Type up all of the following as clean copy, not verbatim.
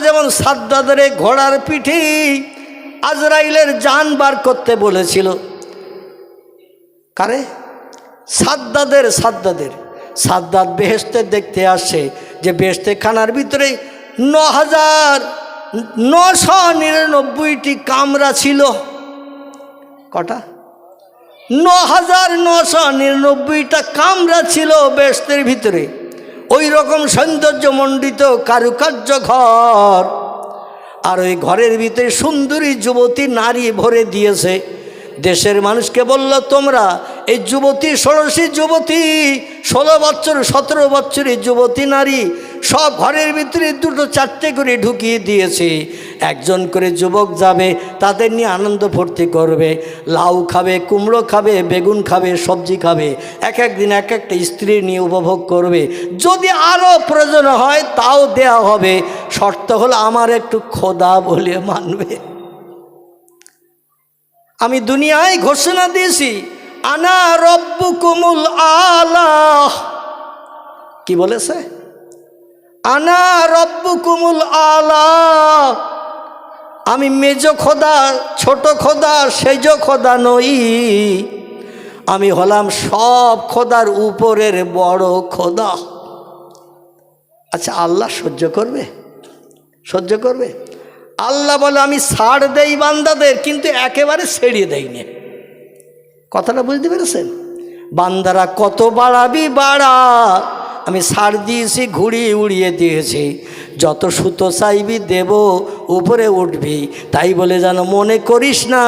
যেমন সাদ্দাদের ঘোড়ার পিঠে আজরাইলের জান বার করতে বলেছিল, কারে? সাদ্দাদের। সাদ্দাদ বেহেশতে দেখতে আসে যে বেহেশতে খানার ভিতরে 9,999টি কামরা ছিল। কটা? 9,999টা কামরা ছিল বেহেশতের ভিতরে। ওই রকম সৌন্দর্যমণ্ডিত কারুকার্য ঘর, আর ওই ঘরের ভিতরে সুন্দরী যুবতী নারী ভরে দিয়েছে। দেশের মানুষকে বলল, তোমরা এই যুবতী, ষোড়শী যুবতী, 16 বছর 17 বছরের যুবতী নারী সব ঘরের ভিতরে 2-4টে করে ঢুকিয়ে দিয়েছে। একজন করে যুবক যাবে, তাদের নিয়ে আনন্দ ফুর্তি করবে, লাউ খাবে, কুমড়ো খাবে, বেগুন খাবে, সবজি খাবে, এক একদিন এক একটা স্ত্রী নিয়ে উপভোগ করবে। যদি আরও প্রয়োজন হয় তাও দেয়া হবে, শর্ত হলো আমার একটু খোদা বলে মানবে। আমি দুনিয়ায় ঘোষণা দিয়েছি, আনা রব্বুকুমুল আলা। কি বলেছে? আনা রব্বুকুমুল আলা। আমি মেজ খোদা, ছোট খোদা, সেজ খোদা নই। আমি হলাম সব খোদার উপরের বড় খোদা। আচ্ছা, আল্লাহ সহ্য করবে? সহ্য করবে? আল্লাহ বলে, আমি ছাড় দেই বান্দাদের, কিন্তু একেবারে ছেড়িয়ে দেই না। কথাটা বুঝতে পেরেছেন? বান্দারা কত বাড়াবি বাড়া, আমি ছাড় দিয়েছি, ঘুরিয়ে উড়িয়ে দিয়েছি। যত সুতো চাইবি দেব, উপরে উঠবি। তাই বলে যেন মনে করিস না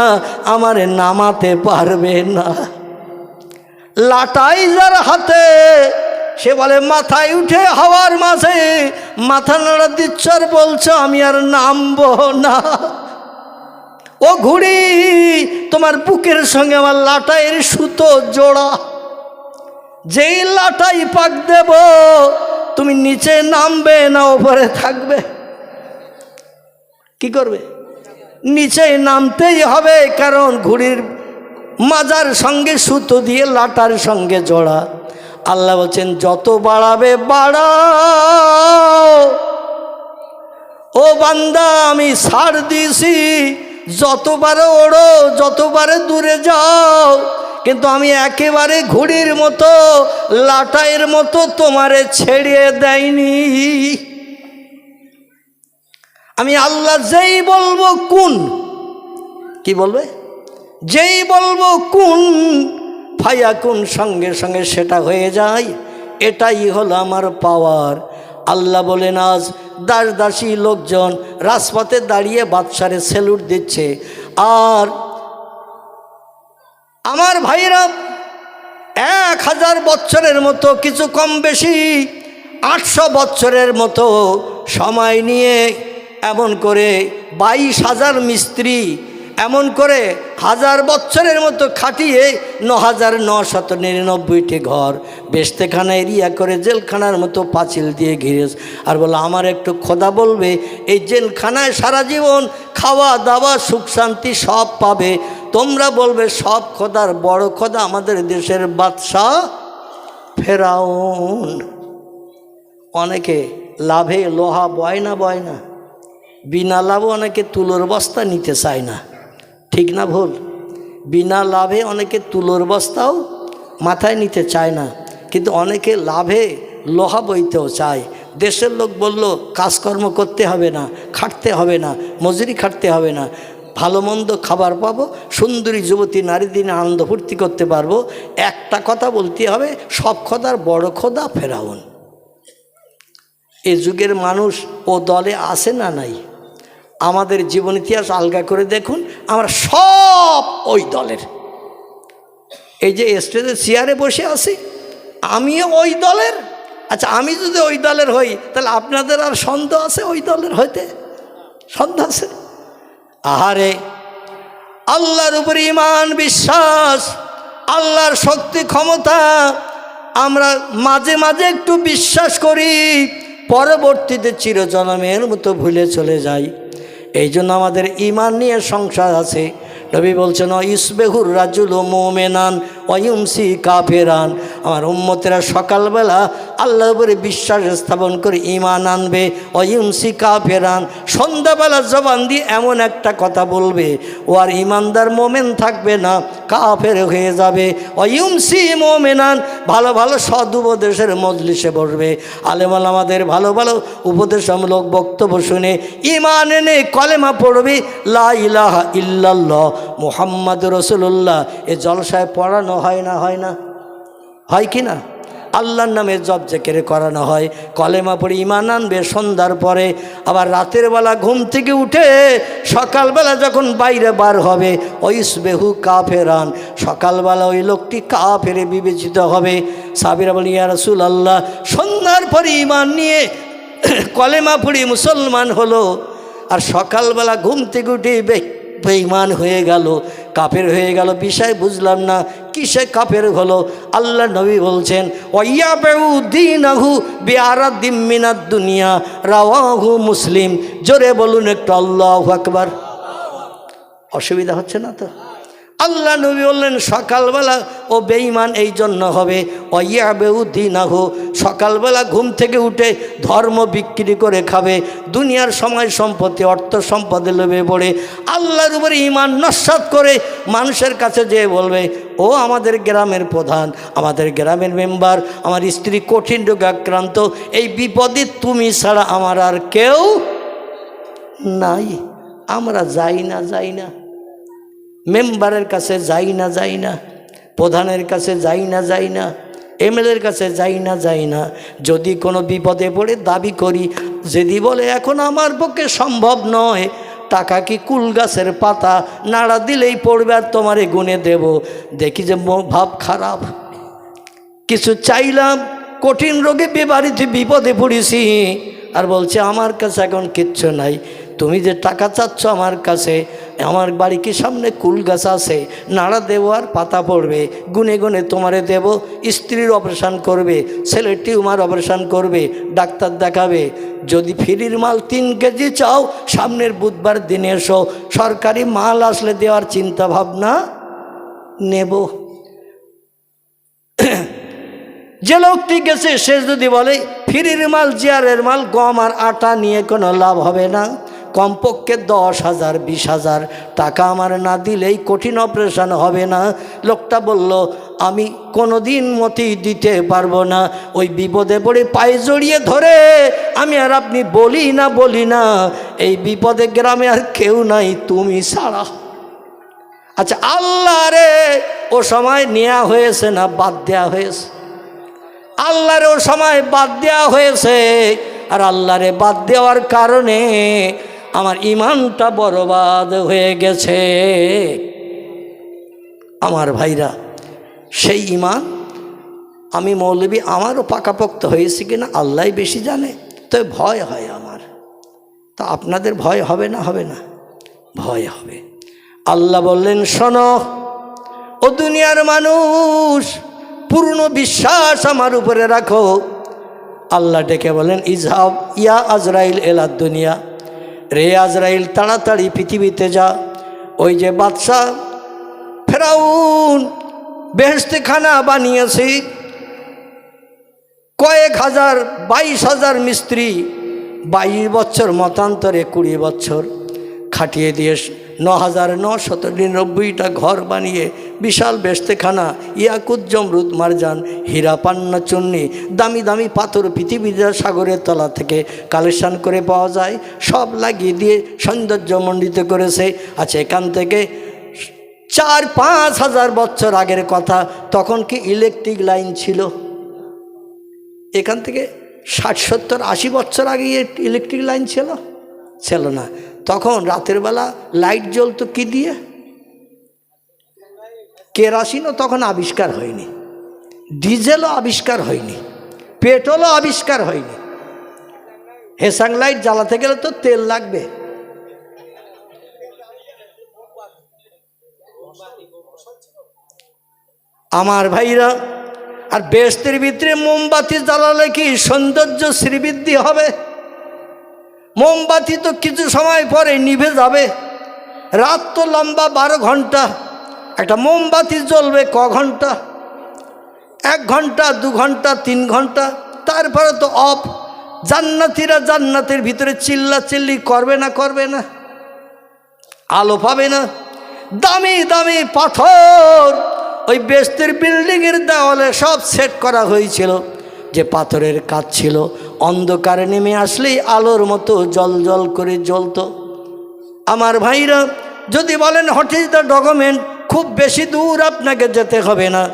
আমারে নামাতে পারবে না। লাটাই যার হাতে, সে বলে মাথায় উঠে হাওয়ার মাঝে মাথা নাড়া দিচ্ছ আর বলছো আমি আর নামবো না। ও ঘুড়ি, তোমার বুকের সঙ্গে আমার লাটাইয়ের সুতো জোড়া। যেই লাটাই পাক দেব, তুমি নিচে নামবে না উপরে থাকবে? কি করবে? নিচে নামতেই হবে, কারণ ঘুড়ির মাজার সঙ্গে সুতো দিয়ে লাটার সঙ্গে জোড়া। আল্লাহ বলছেন, যত বাড়াবে বাড়াও। ও বান্দা, আমি ছাড় দিয়েছি, যতবারে ওড়ো, যতবারে দূরে যাও, কিন্তু আমি একেবারে ঘুড়ির মতো, লাটাইয়ের মতো তোমারে ছেড়ে দেয়নি। আমি আল্লাহ যেই বলবো কুন, কি বলবে? যেই বলবো কুন ফায়াকুন, সঙ্গে সঙ্গে সেটা হয়ে যায়। এটাই হলো আমার পাওয়ার। আল্লাহ বলেন, আজ দাস দাসী লোকজন রাজপথে দাঁড়িয়ে বাদশারে স্যালুট দিচ্ছে। আর আমার ভাইরা 1000 বছরের মতো, কিছু কম বেশি 800 বছরের মতো সময় নিয়ে এমন করে 22,000 মিস্ত্রি এমন করে 1000 বছরের মতো খাটিয়ে 9,999টি ঘর বেস্তেখানা এরিয়া করে জেলখানার মতো পাঁচিল দিয়ে ঘিরেছে। আর বলে, আমার একটু খোদা বলবে, এই জেলখানায় সারা জীবন খাওয়া দাওয়া সুখ শান্তি সব পাবে। তোমরা বলবে সব খোদার বড় খোদা আমাদের দেশের বাদশাহ ফেরাউন। অনেকে লাভে লোহা বয় না, বিনা লাভে অনেকে তুলোর বস্তা নিতে চায় না। ঠিক না ভুল? বিনা লাভে অনেকে তুলোর বস্তাও মাথায় নিতে চায় না, কিন্তু অনেকে লাভে লোহা বইতেও চায়। দেশের লোক বলল, কাজকর্ম করতে হবে না, খাটতে হবে না, মজুরি খাটতে হবে না, ভালো মন্দ খাবার পাবো, সুন্দরী যুবতী নারী দিনে আনন্দ ফুর্তি করতে পারবো। একটা কথা বলতে হবে, সব খোদার বড় খোদা ফেরাউন। এ যুগের মানুষ ও দলে আছে না নাই? আমাদের জীবন ইতিহাস আলগা করে দেখুন, আমরা সব ওই দলের। এই যে স্টেজে চেয়ারে বসে আছি, আমিও ওই দলের। আচ্ছা, আমি যদি ওই দলের হই, তাহলে আপনাদের আর সন্দেহ আছে ওই দলের হইতে? সন্দেহ আছে? আহারে, আল্লাহর উপরে ঈমান বিশ্বাস, আল্লাহর শক্তি ক্ষমতা আমরা মাঝে মাঝে একটু বিশ্বাস করি, পরবর্তীতে চিরজনমের মতো ভুলে চলে যাই। এই জন্য আমাদের ঈমান নিয়ে সংসার আছে। নবী বলছেন, ইসবেহুর রাজুল মুমিনান ওয়ায়ুমসি কাফেরান। আমার উম্মতেরা সকালবেলা আল্লাহর উপরে বিশ্বাস স্থাপন করে ঈমান আনবে, ওয়ায়ুমসি কাফেরান সন্ধ্যাবেলা জবান দিয়ে এমন একটা কথা বলবে ও আর ঈমানদার মোমেন থাকবে না, কাফের হয়ে যাবে। ওয়ায়ুমসি মুমিনান ভালো ভালো সদ উপদেশের মজলিসে বসবে, আলেম ওলামাদের ভালো ভালো উপদেশমূলক বক্তব্য শুনে ঈমান এনে কলেমা পড়বে লা ইলাহা ইল্লাল্লাহ মুহাম্মাদুর রাসূলুল্লাহ। এ জলসায় পড়ানো হয় না, হয় না, হয় কি না? আল্লাহর নামে জপ জিকির করানো হয়, কলেমা পড়ে ঈমান আনবে সন্ধ্যার পরে। আবার রাতের বেলা ঘুম থেকে উঠে সকালবেলা যখন বাইরে বার হবে ওয়াইসবেহু কাফেরান, সকালবেলা ওই লোকটি কাফেরে বিবেচিত হবে। সাহাবীরা বলেন ইয়া রাসূলুল্লাহ, সন্ধ্যার পরে ঈমান নিয়ে কলেমা পড়ে মুসলমান হলো আর সকালবেলা ঘুম থেকে উঠে বেঈমান হয়ে গেল, কাফের হয়ে গেল, বিষয় বুঝলাম না, কিসে কাফের হলো? আল্লাহ নবী বলছেন ওয়াইয়াবু দীনাহু বিআরাদিম মিনাদ দুনিয়া, রাওয়াহু মুসলিম। জোরে বলুন একটু আল্লাহু আকবার। অসুবিধা হচ্ছে না তো? আল্লাহ নবী বললেন সকালবেলা ও বেঈমান এই জন্য হবে ওয়াইয়াবু দীনাহু, সকালবেলা ঘুম থেকে উঠে ধর্ম বিক্রি করে খাবে, দুনিয়ার সময় সম্পত্তি অর্থ সম্পদে লোভে পড়ে আল্লাহর উপরে ঈমান নস্যাৎ করে মানুষের কাছে যেয়ে বলবে ও আমাদের গ্রামের প্রধান, আমাদের গ্রামের মেম্বার, আমার স্ত্রী কঠিন রোগে আক্রান্ত, এই বিপদে তুমি ছাড়া আমার আর কেউ নাই, আমরা যাই না, মেম্বারের কাছে যাই না, প্রধানের কাছে যাই না, এমএলএর কাছে যাই না। যদি কোনো বিপদে পড়ে দাবি করি, যদি বলে এখন আমার পক্ষে সম্ভব নয়, টাকা কি কুল গাছের পাতা, নাড়া দিলেই পড়বে আর তোমারে গুনে দেব। দেখি যে ভাব খারাপ, কিছু চাইলাম, কঠিন রোগে বাড়িতে বিপদে পড়েছি আর বলছে আমার কাছে এখন কিচ্ছু নাই, তুমি যে টাকা চাচ্ছ আমার কাছে, আমার বাড়ি কি সামনে কুল গাছ আছে, নাড়া দেবো আর পাতা পড়বে, গুনে গুনে তোমারে দেব। স্ত্রীর অপারেশান করবে, ছেলের টিউমার অপারেশান করবে, ডাক্তার দেখাবে। যদি ফ্রির মাল 3 কেজি চাও সামনের বুধবার দিনে এসো, সরকারি মাল আসলে দেওয়ার চিন্তা ভাবনা নেব। যে লোকটি গেছে সে যদি বলে ফ্রির মাল, জিয়ারের মাল, গম আর আটা নিয়ে কোনো লাভ হবে না, কমপক্ষে 10,000 20,000 টাকা আমার না দিলেই কঠিন অপারেশন হবে না। লোকটা বলল আমি কোনো দিন মতেই দিতে পারবো না। ওই বিপদে পড়ে পায়ে জড়িয়ে ধরে আমি আর আপনি বলি না এই বিপদে গ্রামে আর কেউ নাই তুমি ছাড়া। আচ্ছা আল্লাহ রে ও সময় নেওয়া হয়েছে না বাদ দেওয়া হয়েছে? আল্লাহর ও সময় বাদ দেওয়া হয়েছে, আর আল্লাহরে বাদ দেওয়ার কারণে আমার ঈমানটা বরবাদ হয়ে গেছে। আমার ভাইরা, সেই ঈমান আমি মৌলবী আমারও পাকাপোক্ত হয়েছে কিনা আল্লাহ বেশি জানে। তো ভয় হয় আমার, তা আপনাদের ভয় হবে না? হবে না, ভয় হবে। আল্লাহ বললেন শোনো ও দুনিয়ার মানুষ, পূর্ণ বিশ্বাস আমার উপরে রাখো। আল্লাহ ডেকে বলেন ইজহাব ইয়া আজরাইল এলা দুনিয়া, রে আজরাইল তাড়াতাড়ি পৃথিবীতে যা। ওই যে বাদশাহ ফেরাউন বেহেশতখানা বানিয়েছে, কয়েক হাজার 22,000 মিস্ত্রি 22 বছর মতান্তরে 20 বছর খাটিয়ে দিয়ে 9,999টা ঘর বানিয়ে বিশাল বেহেশতখানা, ইয়াকুত জমরুদ মারজান হীরা পান্না চুন্নি দামি দামি পাথর পৃথিবীর সাগরের তলা থেকে কালেকশন করে পাওয়া যায়, সব লাগিয়ে দিয়ে সৌন্দর্যমণ্ডিত করেছে। আচ্ছা এখান থেকে 4-5 হাজার বছর আগের কথা, তখন কি ইলেকট্রিক লাইন ছিল? এখান থেকে 60-70-80 বছর আগে ইলেকট্রিক লাইন ছিল না। তখন রাতের বেলা লাইট জ্বলতো কি দিয়ে? কেরাসিনও তখন আবিষ্কার হয়নি, ডিজেলও আবিষ্কার হয়নি, পেট্রোলও আবিষ্কার হয়নি। হেসাং লাইট জ্বালাতে গেলে তো তেল লাগবে। আমার ভাইরা, আর বেহেশতের ভিতরে মোমবাতি জ্বালালে কি সৌন্দর্য শ্রীবৃদ্ধি হবে? মোমবাতি তো কিছু সময় পরে নিভে যাবে। রাত তো লম্বা 12 ঘন্টা, একটা মোমবাতি জ্বলবে ক ঘন্টা? 1 ঘন্টা, 2 ঘন্টা, 3 ঘন্টা, তারপরে তো অফ। জান্নাতীরা জান্নাতের ভিতরে চিল্লাচিল্লি করবে না? করবে না? আলো পাবে না? দামি দামি পাথর ওই বেহেশতের বিল্ডিংয়ের দেওয়ালে সব সেট করা হয়েছিল, যে পাথরের কাজ ছিল অন্ধকারে নেমে আসলেই আলোর মতো জল জল করে জ্বলতো। আমার ভাইরা, যদি বলেন হোয়াট ইজ দ্য ডকুমেন্ট, খুব বেশি দূর আপনাকে যেতে হবে না।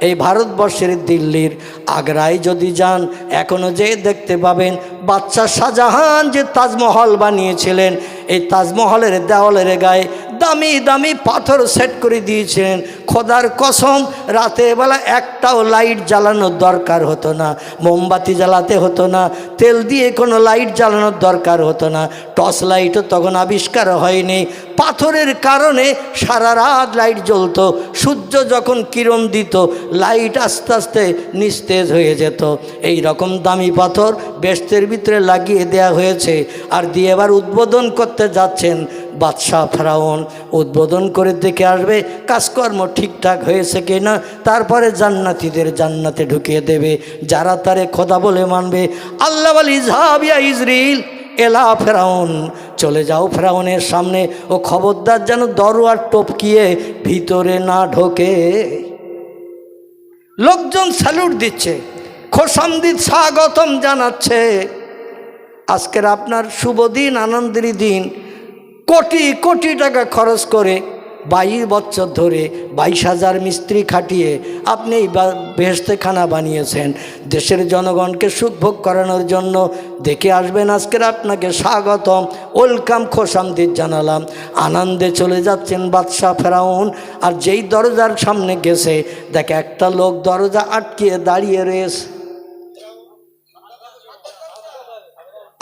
এই ভারতবর্ষের দিল্লির আগ্রায় যদি যান, এখনও যে দেখতে পাবেন বাদশাহ শাহজাহান যে তাজমহল বানিয়েছিলেন, এই তাজমহলের দেওয়ালের গায়ে দামি দামি পাথর সেট করে দিয়েছিলেন। খোদার কসম, রাতের বেলা একটাও লাইট জ্বালানোর দরকার হতো না, মোমবাতি জ্বালাতে হতো না, তেল দিয়ে কোনো লাইট জ্বালানোর দরকার হতো না, টর্চ লাইটও তখন আবিষ্কার হয়নি। পাথরের কারণে সারা রাত লাইট জ্বলতো। সূর্য যখন কিরণ দিত, লাইট আস্তে আস্তে নিস্তেজ হয়ে যেত। এই রকম দামি পাথর বেহেশতের ভিতরে লাগিয়ে দেয়া হয়েছে। আর দিয়ে এবার উদ্বোধন করতে যাচ্ছেন বাদশাহ ফেরাউন। উদ্বোধন করে দেখে আসবে কাজকর্ম ঠিকঠাক হয়েছে কি না, তারপরে জান্নাতীদের জান্নাতে ঢুকিয়ে দেবে, যারা তারে খোদা বলে মানবে। আল্লাহ বলে, ইজহাব ইয়া ইজরিল এলা ফেরাউন, চলে যাও ফেরাউনের সামনে, ও খবরদার যেন দরওয়ার টপকিয়ে ভিতরে না ঢোকে। লোকজন স্যালুট দিচ্ছে, খোশামদিদ স্বাগতম জানাচ্ছে। আজকের আপনার শুভ দিন, আনন্দের দিন। কোটি কোটি টাকা খরচ করে 22 বছর ধরে 22,000 মিস্ত্রি খাটিয়ে আপনি এই বেহেশতে খানা বানিয়েছেন দেশের জনগণকে সুখভোগ করানোর জন্য। দেখে আসবেন, আজকের আপনাকে স্বাগতম, ওয়েলকাম, খোশামদিদ জানালাম। আনন্দে চলে যাচ্ছেন বাদশাহ ফেরাউন। আর যেই দরজার সামনে গেছে, দেখে একটা লোক দরজা আটকিয়ে দাঁড়িয়ে রয়েছে।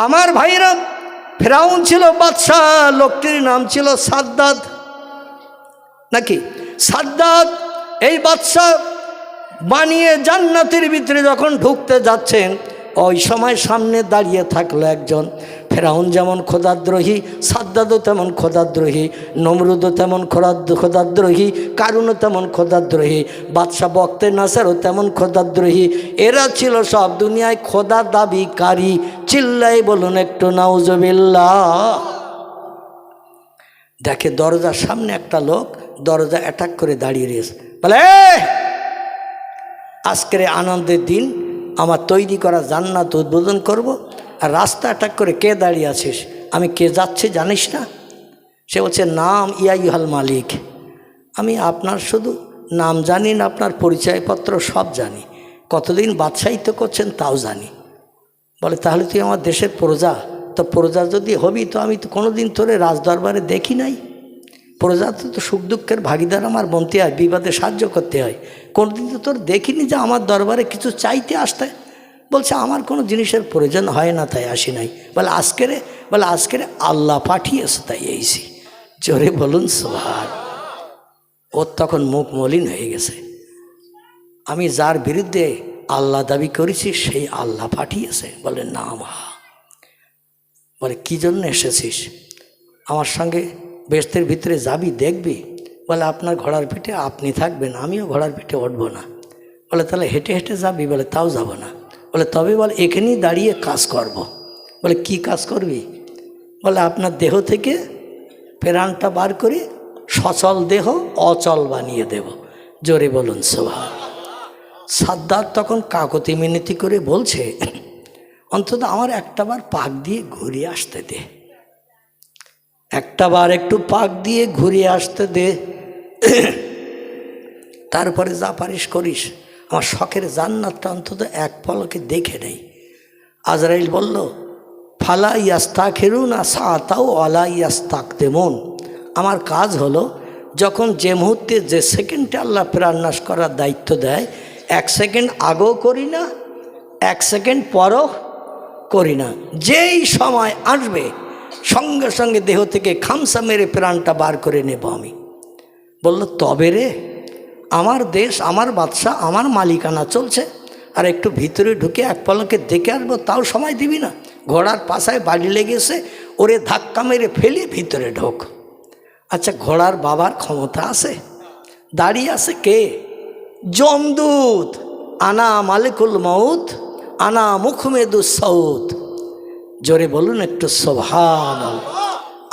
আমার ভাইরা, ফেরাউন ছিল বাদশাহ, লোকটির নাম ছিল সাদ্দাত, নাকি সাদ্দাত। এই বাদশাহ বানিয়ে জান্নাতের ভিতরে যখন ঢুকতে যাচ্ছেন, ওই সময় সামনে দাঁড়িয়ে থাকলো একজন। ফেরাউন যেমন খোদাদ্রোহী, সাদ্দাতও তেমন খোদাদ্রোহী, নমরুদও তেমন খোদাদ্রোহী, কারুনও তেমন খোদাদ্রোহী, বাদশাহ বক্তে নাসারও তেমন খোদাদ্রোহী। এরা ছিল সব দুনিয়ায় খোদা দাবিকারী। চিল্লাই বলুন একটু নাউজুবিল্লাহ। দেখে দরজার সামনে একটা লোক দরজা অ্যাটাক করে দাঁড়িয়ে রয়েছে। বলে, আজকের আনন্দের দিন, আমার তৈরি করা জান্নাত উদ্বোধন করব, আর রাস্তা অ্যাটাক করে কে দাঁড়িয়ে আছিস? আমি কে যাচ্ছে জানিস না? সে বলছে, নাম ইয়া ইউহাল মালিক, আমি আপনার শুধু নাম জানি না, আপনার পরিচয়পত্র সব জানি, কতদিন বাদশাহিত্য করছেন তাও জানি। বলে, তাহলে তুই আমার দেশের প্রজা? তো প্রজা যদি হবি, তো আমি তো কোনোদিন তোরে রাজদরবারে দেখি নাই। প্রজা তো সুখ দুঃখের ভাগিদার, আমার বনতে হয়, বিবাদে সাহায্য করতে হয়। কোনোদিন তো তোর দেখিনি যে আমার দরবারে কিছু চাইতে আসতে। বলছে, আমার কোনো জিনিসের প্রয়োজন হয় না, তাই আসি নাই। বলে, আজকের আল্লাহ পাঠিয়েছে তাই এইছি। জোরে বলুন সুবহান। ওর তখন মুখ মলিন হয়ে গেছে। আমি যার বিরুদ্ধে আল্লাহ দাবি করেছি, সেই আল্লাহ পাঠিয়েছে। বলে, না মা। বলে, কী জন্য এসেছিস? আমার সঙ্গে বেহেশতের ভিতরে যাবি, দেখবি? বলে, আপনার ঘোড়ার পিঠে আপনি থাকবেন, আমিও ঘোড়ার পিঠে উঠবো না। বলে, তাহলে হেঁটে হেঁটে যাবি? বলে, তাও যাব না। বলে, তবে বলে এখানেই দাঁড়িয়ে কাজ করব। বলে, কি কাজ করবি? বলে, আপনার দেহ থেকে প্রাণটা বার করে সচল দেহ অচল বানিয়ে দেব। জোরে বলুন সুবহান। সাদ্দাত তখন কাকতি মিনতি করে বলছে, অন্তত আমার একটাবার পাক দিয়ে ঘুরিয়ে আসতে দে, একটাবার একটু পাক দিয়ে ঘুরিয়ে আসতে দে, তারপরে যা পারিস করিস, আমার শখের জান্নাতটা অন্তত এক পলকে দেখে নেই। আজরাইল বলল, ফালা ইয়াস্তাখিরুনা সাআতাও ওয়ালা ইয়াস্তাকদিমুন। আমার কাজ হলো, যখন যে মুহূর্তে যে সেকেন্ডে আল্লাহ প্রাণনাশ করার দায়িত্ব দেয়, 1 সেকেন্ড আগেও করি না, 1 সেকেন্ড পরও করি না। যেই সময় আসবে সঙ্গে সঙ্গে দেহ থেকে খামসা মেরে প্রাণটা বার করে নেব আমি। বলল, তবে রে, আমার দেশ, আমার বাদশা, আমার মালিকানা চলছে, আর একটু ভিতরে ঢুকে এক পলকে দেখে আসবো, তাও সময় দিবি না? ঘোড়ার পাশায় বাড়ি লেগেছে, ওরে ধাক্কা মেরে ফেলে ভিতরে ঢোক। আচ্ছা, ঘোড়ার বাবার ক্ষমতা আছে? দাঁড়িয়ে আছে কে? যমদূত। আনা মালিকুল মউত আনা মুখমেদুস সৌত। জোরে বলুন একটু সুবহানাল্লাহ।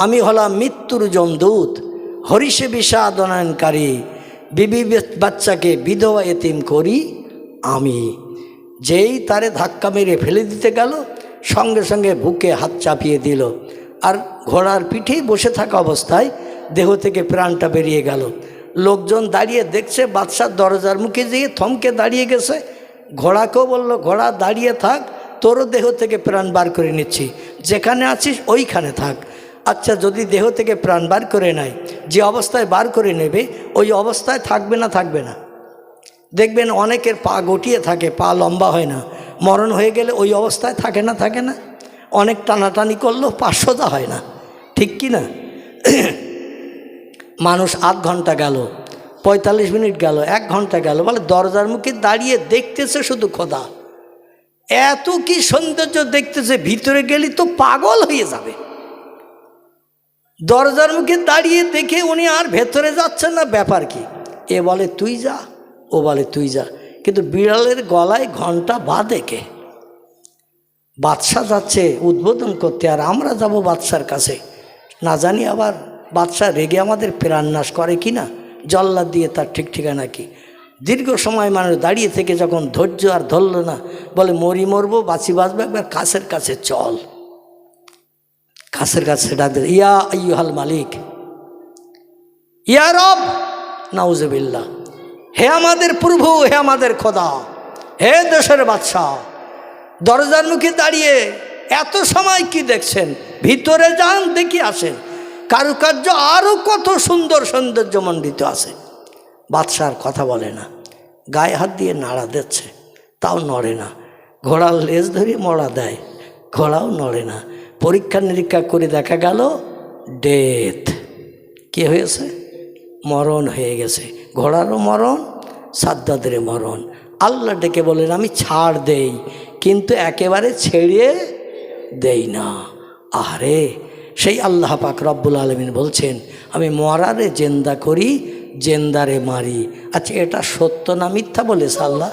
আমি হলাম মৃত্যুর যমদূত, হরিষে বিষাদনয়নকারী, বিবি বাচ্চাকে বিধবা এতিম করি আমি। যেই তারে ধাক্কা মেরে ফেলে দিতে গেল, সঙ্গে সঙ্গে বুকে হাত চাপিয়ে দিল, আর ঘোড়ার পিঠেই বসে থাকা অবস্থায় দেহ থেকে প্রাণটা বেরিয়ে গেল। লোকজন দাঁড়িয়ে দেখছে, বাদশার দরজার মুখে যেয়ে থমকে দাঁড়িয়ে গেছে। ঘোড়াকেও বলল, ঘোড়া দাঁড়িয়ে থাক, তোরও দেহ থেকে প্রাণ বার করে নিচ্ছি, যেখানে আছিস ওইখানে থাক। আচ্ছা, যদি দেহ থেকে প্রাণ বার করে নেয়, যে অবস্থায় বার করে নেবে ওই অবস্থায় থাকবে না? থাকবে না। দেখবেন অনেকের পা গটিয়ে থাকে, পা লম্বা হয় না, মরণ হয়ে গেলে ওই অবস্থায় থাকে না? থাকে না? অনেক টানাটানি করলেও পা সোজা হয় না, ঠিক কি না? মানুষ আধ ঘন্টা গেল, 45 মিনিট গেল, 1 ঘন্টা গেল, বলে দরজার মুখে দাঁড়িয়ে দেখতেছে শুধু খোদা। এত কি সৌন্দর্য দেখতেছে, ভিতরে গেলে তো পাগল হয়ে যাবে। দরজার মুখে দাঁড়িয়ে দেখে উনি আর ভেতরে যাচ্ছেন না, ব্যাপার কি? এ বলে তুই যা, ও বলে তুই যা, কিন্তু বিড়ালের গলায় ঘন্টা বাঁধে কে? বাদশাহ যাচ্ছে উদ্বোধন করতে, আর আমরা যাব বাদশার কাছে। না জানি আবার বাদশাহ রেগে আমাদের প্রাণনাশ করে কি না, জল্লাদ দিয়ে তার ঠিক ঠিকানা কি। দীর্ঘ সময় মানুষ দাঁড়িয়ে থেকে যখন ধৈর্য আর ধরল না, বলে মরি মরবো বাঁচি বাঁচবো, একবার কাছের কাছে চল। কাছের কাছে ডাক দিল, ইয়া আইয়ুহাল মালিক, ইয়া রব, নাউজুবিল্লাহ, হে আমাদের প্রভু, হে আমাদের খোদা, হে দেশের বাদশাহ, দরজার মুখে দাঁড়িয়ে এত সময় কি দেখছেন? ভিতরে যান, দেখি আসেন, কারুকার্য আরও কত সুন্দর সৌন্দর্যমণ্ডিত আছে। বাদশার কথা বলে না, গায়ে হাত দিয়ে নাড়া দিচ্ছে, তাও নড়ে না। ঘোড়ার লেজ ধরে মড়া দেয়, ঘোড়াও নড়ে না। পরীক্ষা নিরীক্ষা করে দেখা গেল ডেথ। কি হয়েছে? মরণ হয়ে গেছে। ঘোড়ারও মরণ, সাদ্দাদের মরণ। আল্লাহ ডেকে বলেন, আমি ছাড় দেই, কিন্তু একেবারে ছেড়ে দেই না। আরে সেই আল্লাহ পাক রব্বুল আলামিন বলছেন, আমি মরারে জেন্দা করি, জেন্দারে মারি। আচ্ছা, এটা সত্য না মিথ্যা বলেছে আল্লাহ?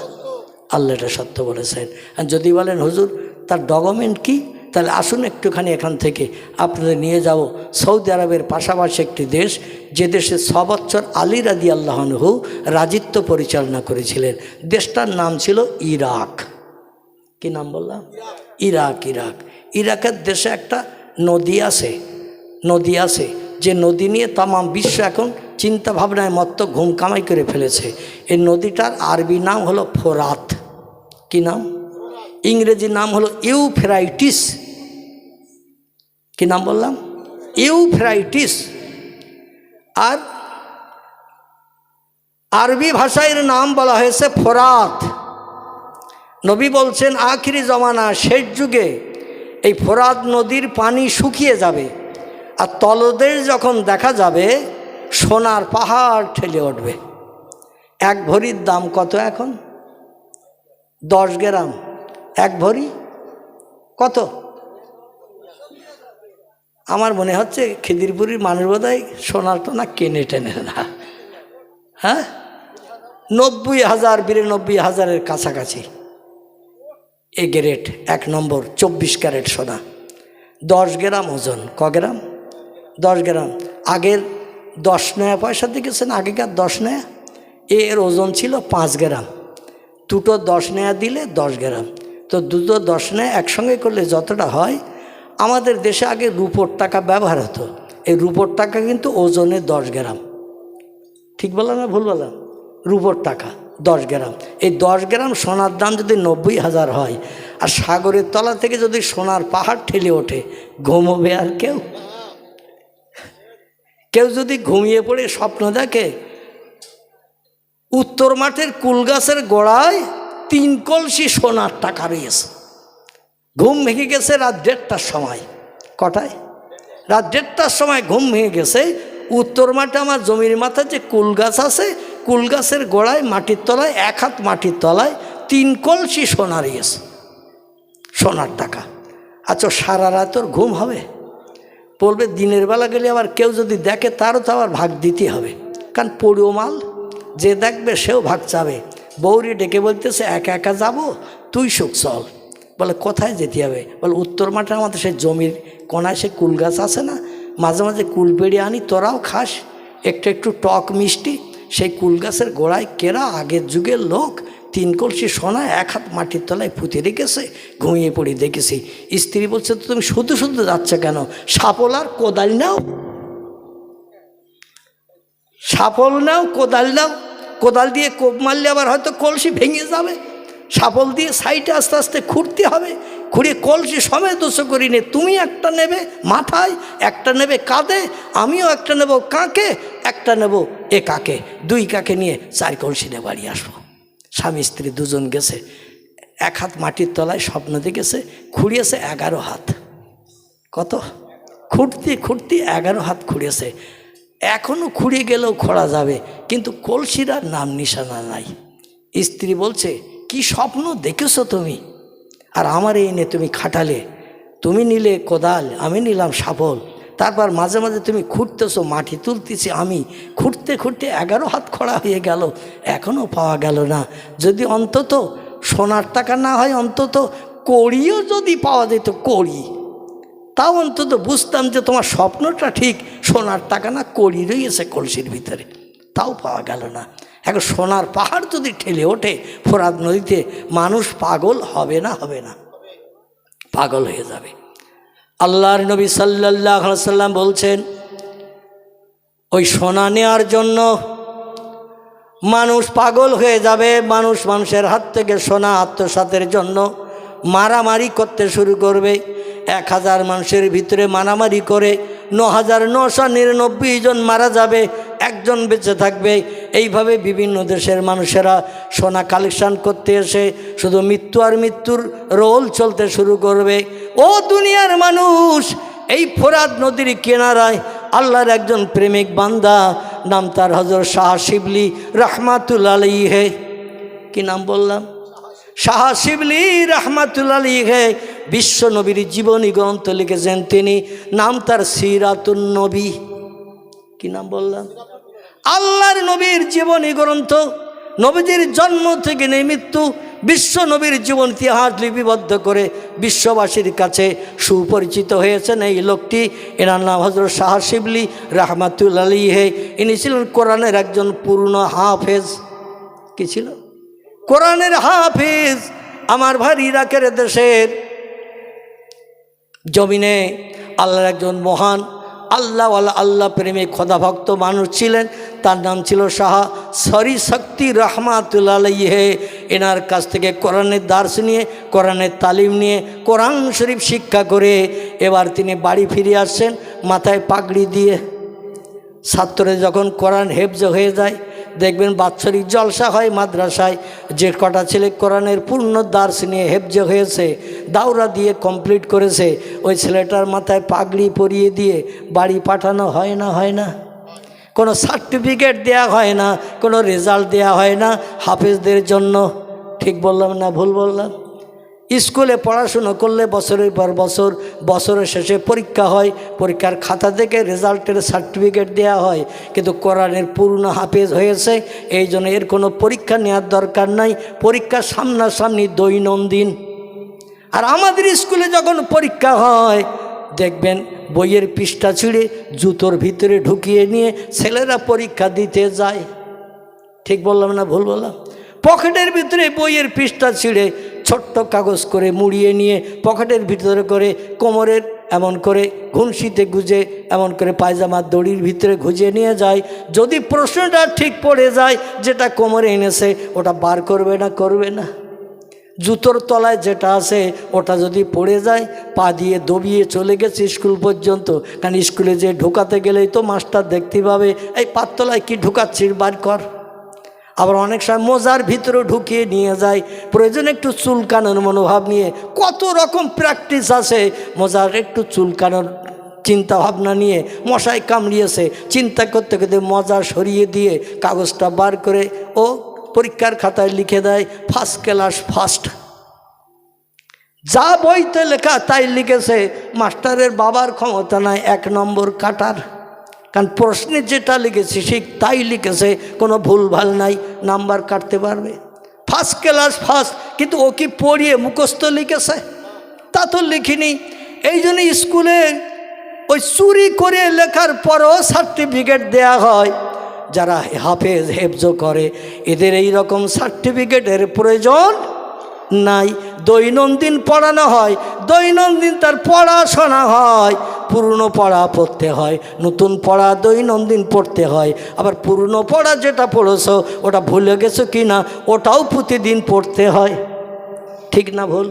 আল্লাহ এটা সত্য বলেছেন। আর যদি বলেন হুজুর তার ডকুমেন্ট কি, তাহলে আসুন একটুখানি এখান থেকে আপনাদের নিয়ে যাব সৌদি আরবের পাশাপাশি একটি দেশ, যে দেশে 6 বছর আলী রাদিয়াল্লাহু আনহু রাজিত্ব পরিচালনা করেছিলেন। দেশটার নাম ছিল ইরাক। কি নাম বললাম? ইরাক। ইরাকের দেশে একটা নদী আছে, যে নদী নিয়ে তাম বিশ্ব এখন চিন্তা ভাবনায় মত্ত ঘুম কামাই করে ফেলেছে। এই নদীটার আরবি নাম হলো ফোরাত। কি নাম? ইংরেজি নাম হলো ইউফ্রাইটিস। কি নাম বললাম? ইউফ্রাইটিস। আর আরবি ভাষায় নাম বলা হয়েছে ফোরাত। নবী বলছেন আখিরি জমানা, শেষ যুগে এই ফোরাত নদীর পানি শুকিয়ে যাবে, আর তলদেশ যখন দেখা যাবে সোনার পাহাড় ঠেলে উঠবে। 1 ভরির দাম কত এখন? 10 গ্রাম। 1 ভরি কত? আমার মনে হচ্ছে খিদিরপুরের মানুষ বোধহয় সোনার টোনা কেনে টেনে না। হ্যাঁ, 90,000 92,000-এর কাছাকাছি এ গ্রেড। 1 নম্বর 24 ক্যারেট সোনা, 10 গ্রাম ওজন। ক গ্রাম? 10 গ্রাম। আগের 10 নয়া পয়সা দেখেছেন? আগেকার 10 নয়া, এর ওজন ছিল 5 গ্রাম। দুটো 10 নয়া দিলে 10 গ্রাম। তো দুটো 10 নয়া একসঙ্গে করলে যতটা হয়, আমাদের দেশে আগে রুপোর টাকা ব্যবহার হতো। এই রুপোর টাকা কিন্তু ওজনে 10 গ্রাম। ঠিক বললাম না ভুল বললাম? রুপোর টাকা 10 গ্রাম। এই 10 গ্রাম সোনার দাম যদি 90,000 হয়, আর সাগরের তলা থেকে যদি সোনার পাহাড় ঠেলে ওঠে, ঘুমোবে আর কেউ? কেউ যদি ঘুমিয়ে পড়ে স্বপ্ন দেখে উত্তর মাঠের কুলগাছের গোড়ায় 3 কলসি সোনার টাকা রয়েছে, ঘুম ভেঙে গেছে রাত 1:30টার সময়। কটায়? রাত 1:30টার সময় ঘুম ভেঙে গেছে। উত্তর মাঠে আমার জমির মাথায় যে কুল গাছ আছে, কুল গাছের গোড়ায় মাটির তলায় 1 হাত মাটির তলায় 3 কলসি সোনা রয়েছে, সোনার টাকা। আচ্ছা, সারা রাত ওর ঘুম হবে? বলবে দিনের বেলা গেলে আবার কেউ যদি দেখে তারও তো আবার ভাগ দিতে হবে, কারণ পড়িও মাল, যে দেখবে সেও ভাগ চাবে। বৌরি ডেকে বলতেছে একা একা যাব, তুই সুখ চল। বলে কোথায় যেতে হবে? বলে উত্তর মাঠে আমাদের সেই জমির কোনায় সে কুল গাছ আছে না, মাঝে মাঝে কুল পেড়ে আনি, তোরাও খাস একটু একটু টক মিষ্টি। সেই কুল গাছের গোড়ায় কেরা আগের যুগের লোক 3 কলসি সোনা 1 হাত মাটির তলায় পুঁতে রেখেছে, ঘুমিয়ে পড়ে দেখেছি। স্ত্রী বলছে তো তুমি শুধু শুধু যাচ্ছ কেন? সাপল আর কোদাল নাও, সাপল নাও, কোদাল নাও। কোদাল দিয়ে কোপ মারলে আবার হয়তো কলসি ভেঙে যাবে। সাপল দিয়ে সাইডে আস্তে আস্তে খুঁড়তে হবে, খুঁড়ে কলসি সমেত উঁচু করি নে। তুমি একটা নেবে মাথায়, একটা নেবে কাঁধে, আমিও একটা নেব কাঁকে, একটা নেব এ কাকে, 2 কাকে নিয়ে 4 কলসি নিয়ে বাড়ি আসবো। স্বামী স্ত্রী দুজন গেছে, 1 হাত মাটির তলায় স্বপ্ন দেখেছে, খুঁড়িয়েছে 11 হাত। কত? খুঁড়তে খুঁড়তে 11 হাত খুঁড়িয়েছে। এখনও খুঁড়ে গেলেও খোঁড়া যাবে, কিন্তু কলসির আর নাম নিশানা নাই। স্ত্রী বলছে কি স্বপ্ন দেখেছো তুমি? আর আমার এই নিয়ে তুমি খাটালে, তুমি নিলে কোদাল, আমি নিলাম শাবল, তারপর মাঝে মাঝে তুমি খুঁড়তেছো, মাটি তুলতেছি আমি, খুঁড়তে খুঁড়তে 11 হাত খোঁড়া হয়ে গেল, এখনও পাওয়া গেল না। যদি অন্তত সোনার টাকা না হয়, অন্তত কড়িও যদি পাওয়া যেত, কড়ি, তাও অন্তত বুঝতাম যে তোমার স্বপ্নটা ঠিক, সোনার টাকা না কড়ি রয়েছে কলসির ভিতরে, তাও পাওয়া গেল না। এখন সোনার পাহাড় যদি ঠেলে ওঠে ফোরাত নদীতে, মানুষ পাগল হবে না? হবে না? পাগল হয়ে যাবে। আল্লাহর নবী সাল্লাল্লাহু আলাইহি সাল্লাম বলছেন, ওই সোনা নেওয়ার জন্য মানুষ পাগল হয়ে যাবে। মানুষ মানুষের হাত থেকে সোনা আত্মসাতের জন্য মারামারি করতে শুরু করবে। 1000 মানুষের ভিতরে মারামারি করে 9999 জন মারা যাবে, একজন বেঁচে থাকবে। এইভাবে বিভিন্ন দেশের মানুষেরা সোনা কালেকশন করতে এসে শুধু মৃত্যু আর মৃত্যুর রোল চলতে শুরু করবে। ও দুনিয়ার মানুষ, এই ফোরাত নদীর কিনারায় আল্লাহর একজন প্রেমিক বান্দা, নাম তার হযরত শাহ শিবলি রাহমাতুল্লাহ আলাইহি। কি নাম বললাম? শাহ শিবলি রাহমাতুল্লাহ আলাইহি বিশ্ব নবীর জীবনী গ্রন্থ লিখেছেন তিনি, নাম তার সিরাতুন নবী। কি নাম বললাম? আল্লাহর নবীর জীবনী গ্রন্থ, নবীজির জন্ম থেকে নেই মৃত্যু, বিশ্ব নবীর জীবন ইতিহাস লিপিবদ্ধ করে বিশ্ববাসীর কাছে সুপরিচিত হয়েছেন এই লোকটি। এনার নাম হযরত শাহ শিবলি রাহমাতুল্লাহ আলাইহি। ইনি ছিলেন কোরআনের একজন পূর্ণ হাফেজ। কি ছিল? কোরআনের হাফেজ। আমার ভাই ইরাকের দেশের জমিনে আল্লাহর একজন মহান আল্লাহওয়ালা, আল্লাহ প্রেমী খোদাভক্ত মানুষ ছিলেন। তার নাম ছিল শাহ সরি শক্তি রাহমাতুল্লাহ আলাইহি। এনার কাছ থেকে কোরআনের দার্স নিয়ে, কোরআনের তালিম নিয়ে, কোরআন শরীফ শিক্ষা করে এবার তিনি বাড়ি ফিরে আসছেন মাথায় পাগড়ি দিয়ে। ছাত্ররা যখন কোরআন হেফজ হয়ে যায়, দেখবেন বাৎসরিক জলসা হয় মাদ্রাসায়, যে কটা ছেলে কোরআনের পূর্ণ দার্স নিয়ে হেফজ হয়েছে, দাওরা দিয়ে কমপ্লিট করেছে, ওই ছেলেটার মাথায় পাগড়ি পরিয়ে দিয়ে বাড়ি পাঠানো হয় না? হয় না? কোনো সার্টিফিকেট দেয়া হয় না, কোনো রেজাল্ট দেয়া হয় না হাফেজদের জন্য। ঠিক বললাম না ভুল বললাম? স্কুলে পড়াশুনো করলে বছরের পর বছর, বছরের শেষে পরীক্ষা হয়, পরীক্ষার খাতা থেকে রেজাল্টের সার্টিফিকেট দেওয়া হয়। কিন্তু কোরআনের পূর্ণ হাফেজ হয়েছে, এই জন্য এর কোনো পরীক্ষা নেওয়ার দরকার নাই, পরীক্ষা সামনাসামনি দৈনন্দিন। আর আমাদের স্কুলে যখন পরীক্ষা হয়, দেখবেন বইয়ের পৃষ্ঠা ছিঁড়ে জুতোর ভিতরে ঢুকিয়ে নিয়ে ছেলেরা পরীক্ষা দিতে যায়। ঠিক বললাম না ভুল বললাম? পকেটের ভিতরে বইয়ের পৃষ্ঠা ছিঁড়ে ছোট্ট কাগজ করে মুড়িয়ে নিয়ে পকেটের ভিতরে করে, কোমরের এমন করে ঘুনশিতে গুজে, এমন করে পায়জামার দড়ির ভিতরে গুজিয়ে নিয়ে যায়। যদি প্রশ্নটা ঠিক পড়ে যায়, যেটা কোমরে এনেছে ওটা বার করবে না? করবে না? জুতোর তলায় যেটা আছে ওটা যদি পড়ে যায়, পা দিয়ে দবিয়ে চলে গেছে স্কুল পর্যন্ত। কারণ স্কুলে যে ঢোকাতে গেলেই তো মাস্টার দেখতে পাবে, এই পাততলায় কি ঢুকাচ্ছিস, বার কর। আবার অনেক সময় মোজার ভিতরেও ঢুকিয়ে নিয়ে যায়, প্রয়োজন একটু চুলকানোর মনোভাব নিয়ে। কত রকম প্র্যাকটিস আছে মোজার একটু চুলকানোর চিন্তা ভাবনা নিয়ে। মশাই কামড়িয়েছে, চিন্তা করতে করতে মজা সরিয়ে দিয়ে কাগজটা বার করে ও পরীক্ষার খাতায় লিখে দেয় ফার্স্ট ক্লাস ফার্স্ট। যা বইতে লেখা তাই লিখেছে, মাস্টারের বাবার ক্ষমতা নাই 1 নম্বর কাটার। কারণ প্রশ্নে যেটা লিখেছে ঠিক তাই লিখেছে, কোনো ভুলভাল নাই, নাম্বার কাটতে পারবে। ফার্স্ট ক্লাস ফার্স্ট, কিন্তু ও কি পড়িয়ে মুখস্থ লিখেছে? তা তো লিখিনি। এই জন্য স্কুলে ওই চুরি করে লেখার পরও সার্টিফিকেট দেয়া হয়। যারা হাফেজ হেফজ করে এদের এই রকম সার্টিফিকেটের প্রয়োজন নাই। দৈনন্দিন পড়ানো হয়, দৈনন্দিন তার পড়াশোনা হয়। পুরনো পড়া পড়তে হয়, নতুন পড়া দৈনন্দিন পড়তে হয়। আবার পুরনো পড়া যেটা পড়েছো ওটা ভুলে গেছো কি না ওটাও প্রতিদিন পড়তে হয়। ঠিক না ভুল?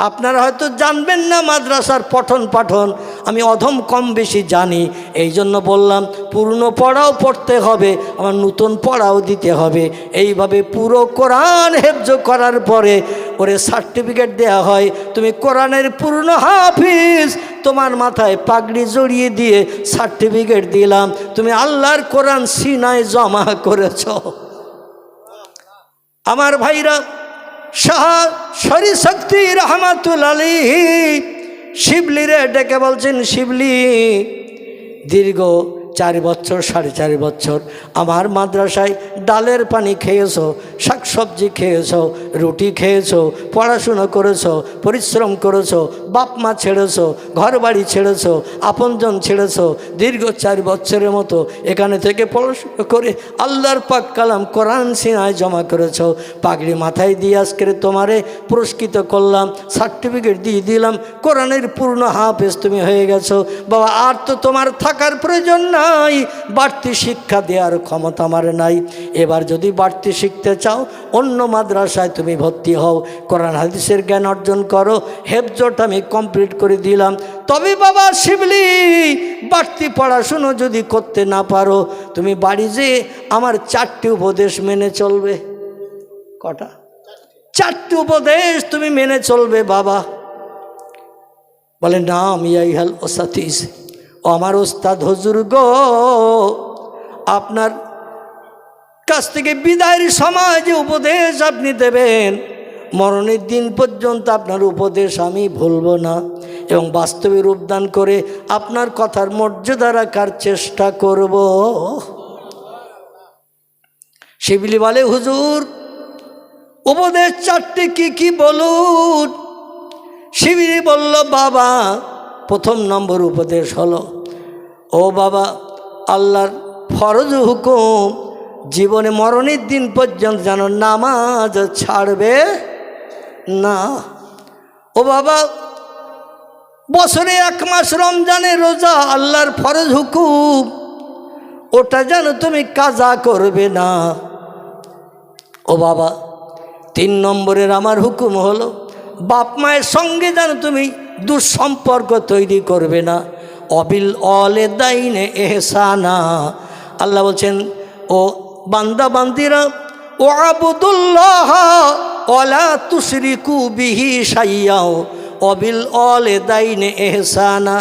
আপনারা হয়তো জানবেন না মাদ্রাসার পঠন পাঠন, আমি অধম কম বেশি জানি। এই জন্য বললাম পুরনো পড়াও পড়তে হবে, আমার নতুন পড়াও দিতে হবে। এইভাবে পুরো কোরআন হেফজ করার পরে ওরে সার্টিফিকেট দেয়া হয়, তুমি কোরআনের পূর্ণ হাফিজ। তোমার মাথায় পাগড়ি জড়িয়ে দিয়ে সার্টিফিকেট দিলাম, তুমি আল্লাহর কোরআন সিনায় জমা করেছ। আমার ভাইরা, শাহ শরী শক্তি রহমাতুল্লাহ আলাইহি শিবলিরে ডেকে বলছেন, শিবলি দীর্ঘ 4 বছর 4.5 বছর আমার মাদ্রাসায় ডালের পানি খেয়েছো, শাকসবজি খেয়েছো, রুটি খেয়েছো, পড়াশুনো করেছো, পরিশ্রম করেছো, বাপ মা ছেড়েছো, ঘর বাড়ি ছেড়েছো, আপনজন ছেড়েছো। দীর্ঘ 4 বছরের মতো এখানে থেকে পড়াশুনো করে আল্লাহর পাক কালাম কোরআন সিনায় জমা করেছো। পাগড়ি মাথায় দিয়ে আজকে তোমারে পুরস্কৃত করলাম, সার্টিফিকেট দিয়ে দিলাম, কোরআনের পূর্ণ হাফেজ তুমি হয়ে গেছো। বাবা আর তো তোমার থাকার প্রয়োজন নাই, বাড়তি শিক্ষা দেওয়ার ক্ষমতা আমার নাই। এবার যদি বাড়তি শিখতে চাও অন্য মাদ্রাসায় তুমি ভর্তি হও, কোরআন হাদিসের জ্ঞান অর্জন করো, হেফজটা আমি কমপ্লিট করে দিলাম। তবে বাবা শিবলি বাড়তি পড়াশুনো যদি করতে না পারো, তুমি বাড়ি যেয়ে আমার 4টি উপদেশ মেনে চলবে। কটা? 4টি উপদেশ তুমি মেনে চলবে বাবা। বলে নাম ইয়াইহাল ওসাতিস, ও আমার ওস্তাদ হুজুর গো, আপনার কাছ থেকে বিদায়ের সময় যে উপদেশ আপনি দেবেন, মরণের দিন পর্যন্ত আপনার উপদেশ আমি ভুলব না এবং বাস্তবে রূপদান করে আপনার কথার মর্যাদা রাখার চেষ্টা করব। শিবলি বলে হুজুর উপদেশ 4টি কি কি বলুন? শিবলি বলল বাবা, 1 নম্বর উপদেশ হলো, ও বাবা আল্লাহর ফরজ হুকুম জীবনে মরণের দিন পর্যন্ত যেন নামাজ ছাড়বে না। ও বাবা বছরে 1 মাস রমজানের রোজা আল্লাহর ফরজ হুকুম, ওটা যেন তুমি কাজা করবে না। ও বাবা 3 নম্বরের আমার হুকুম হলো বাপ মায়ের সঙ্গে যেন তুমি দুঃসম্পর্ক তৈরি করবে না। অবিল অলে দাইনে এহসানা, আল্লাহ বলছেন ও বান্দা বান্দিরা ও আবুদুল্লাহ ওয়ালা তুশরিকু বিহি শাইয়্যা অবিল অলে দাইনে এহসানা।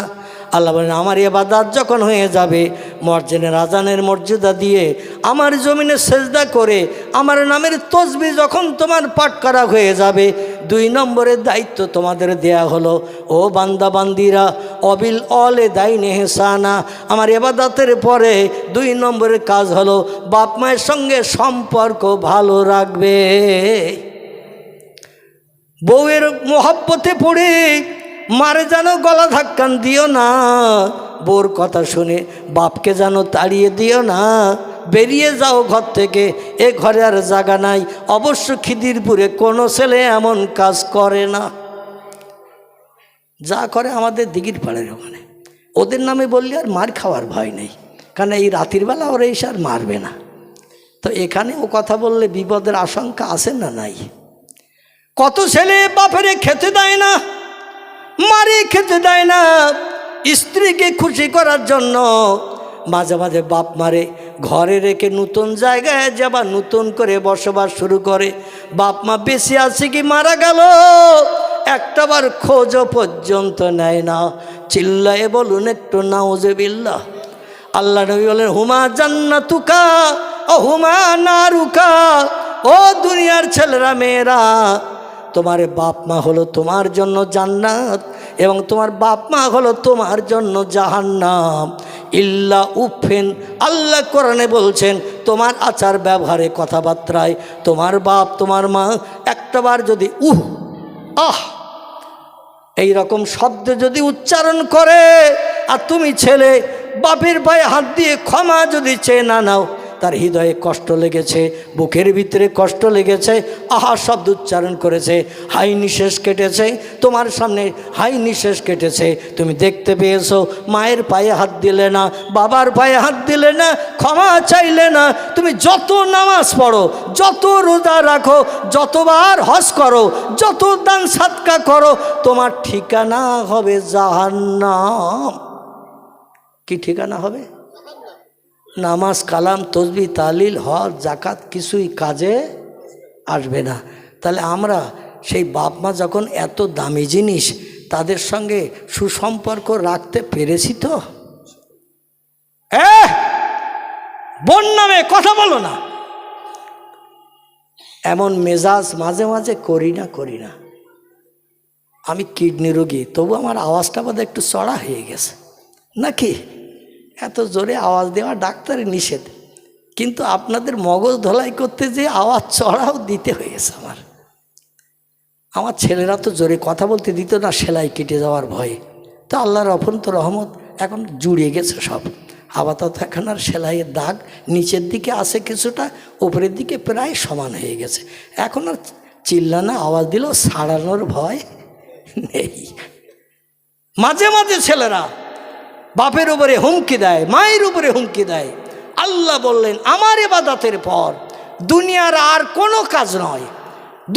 আল্লাহ বলেন আমার ইবাদত যখন হয়ে যাবে, মসজিদের আজানের মর্যাদা দিয়ে আমার জমিনে সেজদা করে আমার নামের তসবিহ যখন তোমার পাঠ করা হয়ে যাবে, 2 নম্বরের দায়িত্ব তোমাদের দেয়া হলো ও বান্দা বান্দিরা অবিল অলে দাইনে এহসানা, আমার ইবাদতের পরে 2 নম্বরের কাজ হলো বাপ মায়ের সঙ্গে সম্পর্ক ভালো রাখবে। বউয়ের মোহাব্বতে পড়ে মারে যেন গলা ধাক্কান দিও না, বউর কথা শুনে বাপকে যেন তাড়িয়ে দিও না। বেরিয়ে যাও ঘর থেকে, এ ঘরে আর জায়গা নাই। অবশ্য খিদিরপুরে কোনো ছেলে এমন কাজ করে না, যা করে আমাদের দিঘির পাড়ের ওখানে। ওদের নামে বললে আর মার খাওয়ার ভয় নেই, কারণ এই রাতের বেলা ওরা এসে আর মারবে না। তো এখানে ও কথা বললে বিপদের আশঙ্কা আছে না নাই? কত ছেলে বাপেরে খেতে দেয় না, মারে খেতে দেয় না, স্ত্রীকে খুশি করার জন্য মাঝে মাঝে বাপ মারে ঘরে রেখে নতুন জায়গায় যাবা নতুন করে বসবাস শুরু করে। বাপ মা বেঁচে আছে কি মারা গেল একটাবার খোঁজ পর্যন্ত নেয় না। চিল্লায়ে বলুন একটু নাউজুবিল্লাহ। আল্লাহ নবী বলেন হুমা জান্নাতুকা ও হুমা নারুকা, ও দুনিয়ার ছেলেরা মেয়েরা, তোমার বাপ মা হলো তোমার জন্য জান্নাত এবং তোমার বাপ মা হলো তোমার জন্য জাহান্নাম। ইল্লা উফেন, আল্লাহ কোরআনে বলছেন তোমার আচার ব্যবহারে কথাবার্তায় তোমার বাপ তোমার মা একটাবার যদি আহ এই রকম শব্দ যদি উচ্চারণ করে আর তুমি ছেলে বাপের পায়ে হাত দিয়ে ক্ষমা যদি চেয়ে না নাও, তার হৃদয়ে কষ্ট লেগেছে, বুকের ভিতরে কষ্ট লেগেছে, আহা শব্দ উচ্চারণ করেছে, হাই নিঃশ্বাস কেটেছে, তোমার সামনে হাই নিঃশ্বাস কেটেছে, তুমি দেখতে পেয়েছো, মায়ের পায়ে হাত দিলে না, বাবার পায়ে হাত দিলে না, ক্ষমা চাইলে না, তুমি যত নামাজ পড়ো, যত রোজা রাখো, যতবার হজ করো, যত দান সাদকা করো, তোমার ঠিকানা হবে জাহান্নাম। কি ঠিকানা হবে? নামাজ কালাম তসবি তালিল হজ জাকাত কিছুই কাজে আসবে না। তাহলে আমরা সেই বাপ মা যখন এত দামি জিনিস তাদের সঙ্গে সুসম্পর্ক রাখতে পেরেছি তো? বোন নামে কথা বলো না, এমন মেজাজ মাঝে মাঝে করি না। আমি কিডনি রোগী, তবু আমার আওয়াজটা বোধহয় একটু চড়া হয়ে গেছে নাকি? এত জোরে আওয়াজ দেওয়া ডাক্তারের নিষেধ, কিন্তু আপনাদের মগজ ধোলাই করতে যে আওয়াজ চড়াও দিতে হয়েছে আমার ছেলেরা তো জোরে কথা বলতে দিত না সেলাই কেটে যাওয়ার ভয়ে। তো আল্লাহর অফন্ত রহমত এখন জুড়িয়ে গেছে সব, আপাতত এখন আর সেলাইয়ের দাগ নিচের দিকে আছে কিছুটা, উপরের দিকে প্রায় সমান হয়ে গেছে। এখন আর চিল্লানা আওয়াজ দিলেও ছাড়ানোর ভয় নেই। মাঝে মাঝে ছেলেরা বাপের উপরে হুমকি দেয়, মায়ের উপরে হুমকি দেয়। আল্লাহ বললেন আমার ইবাদতের পর দুনিয়ার আর কোনো কাজ নয়,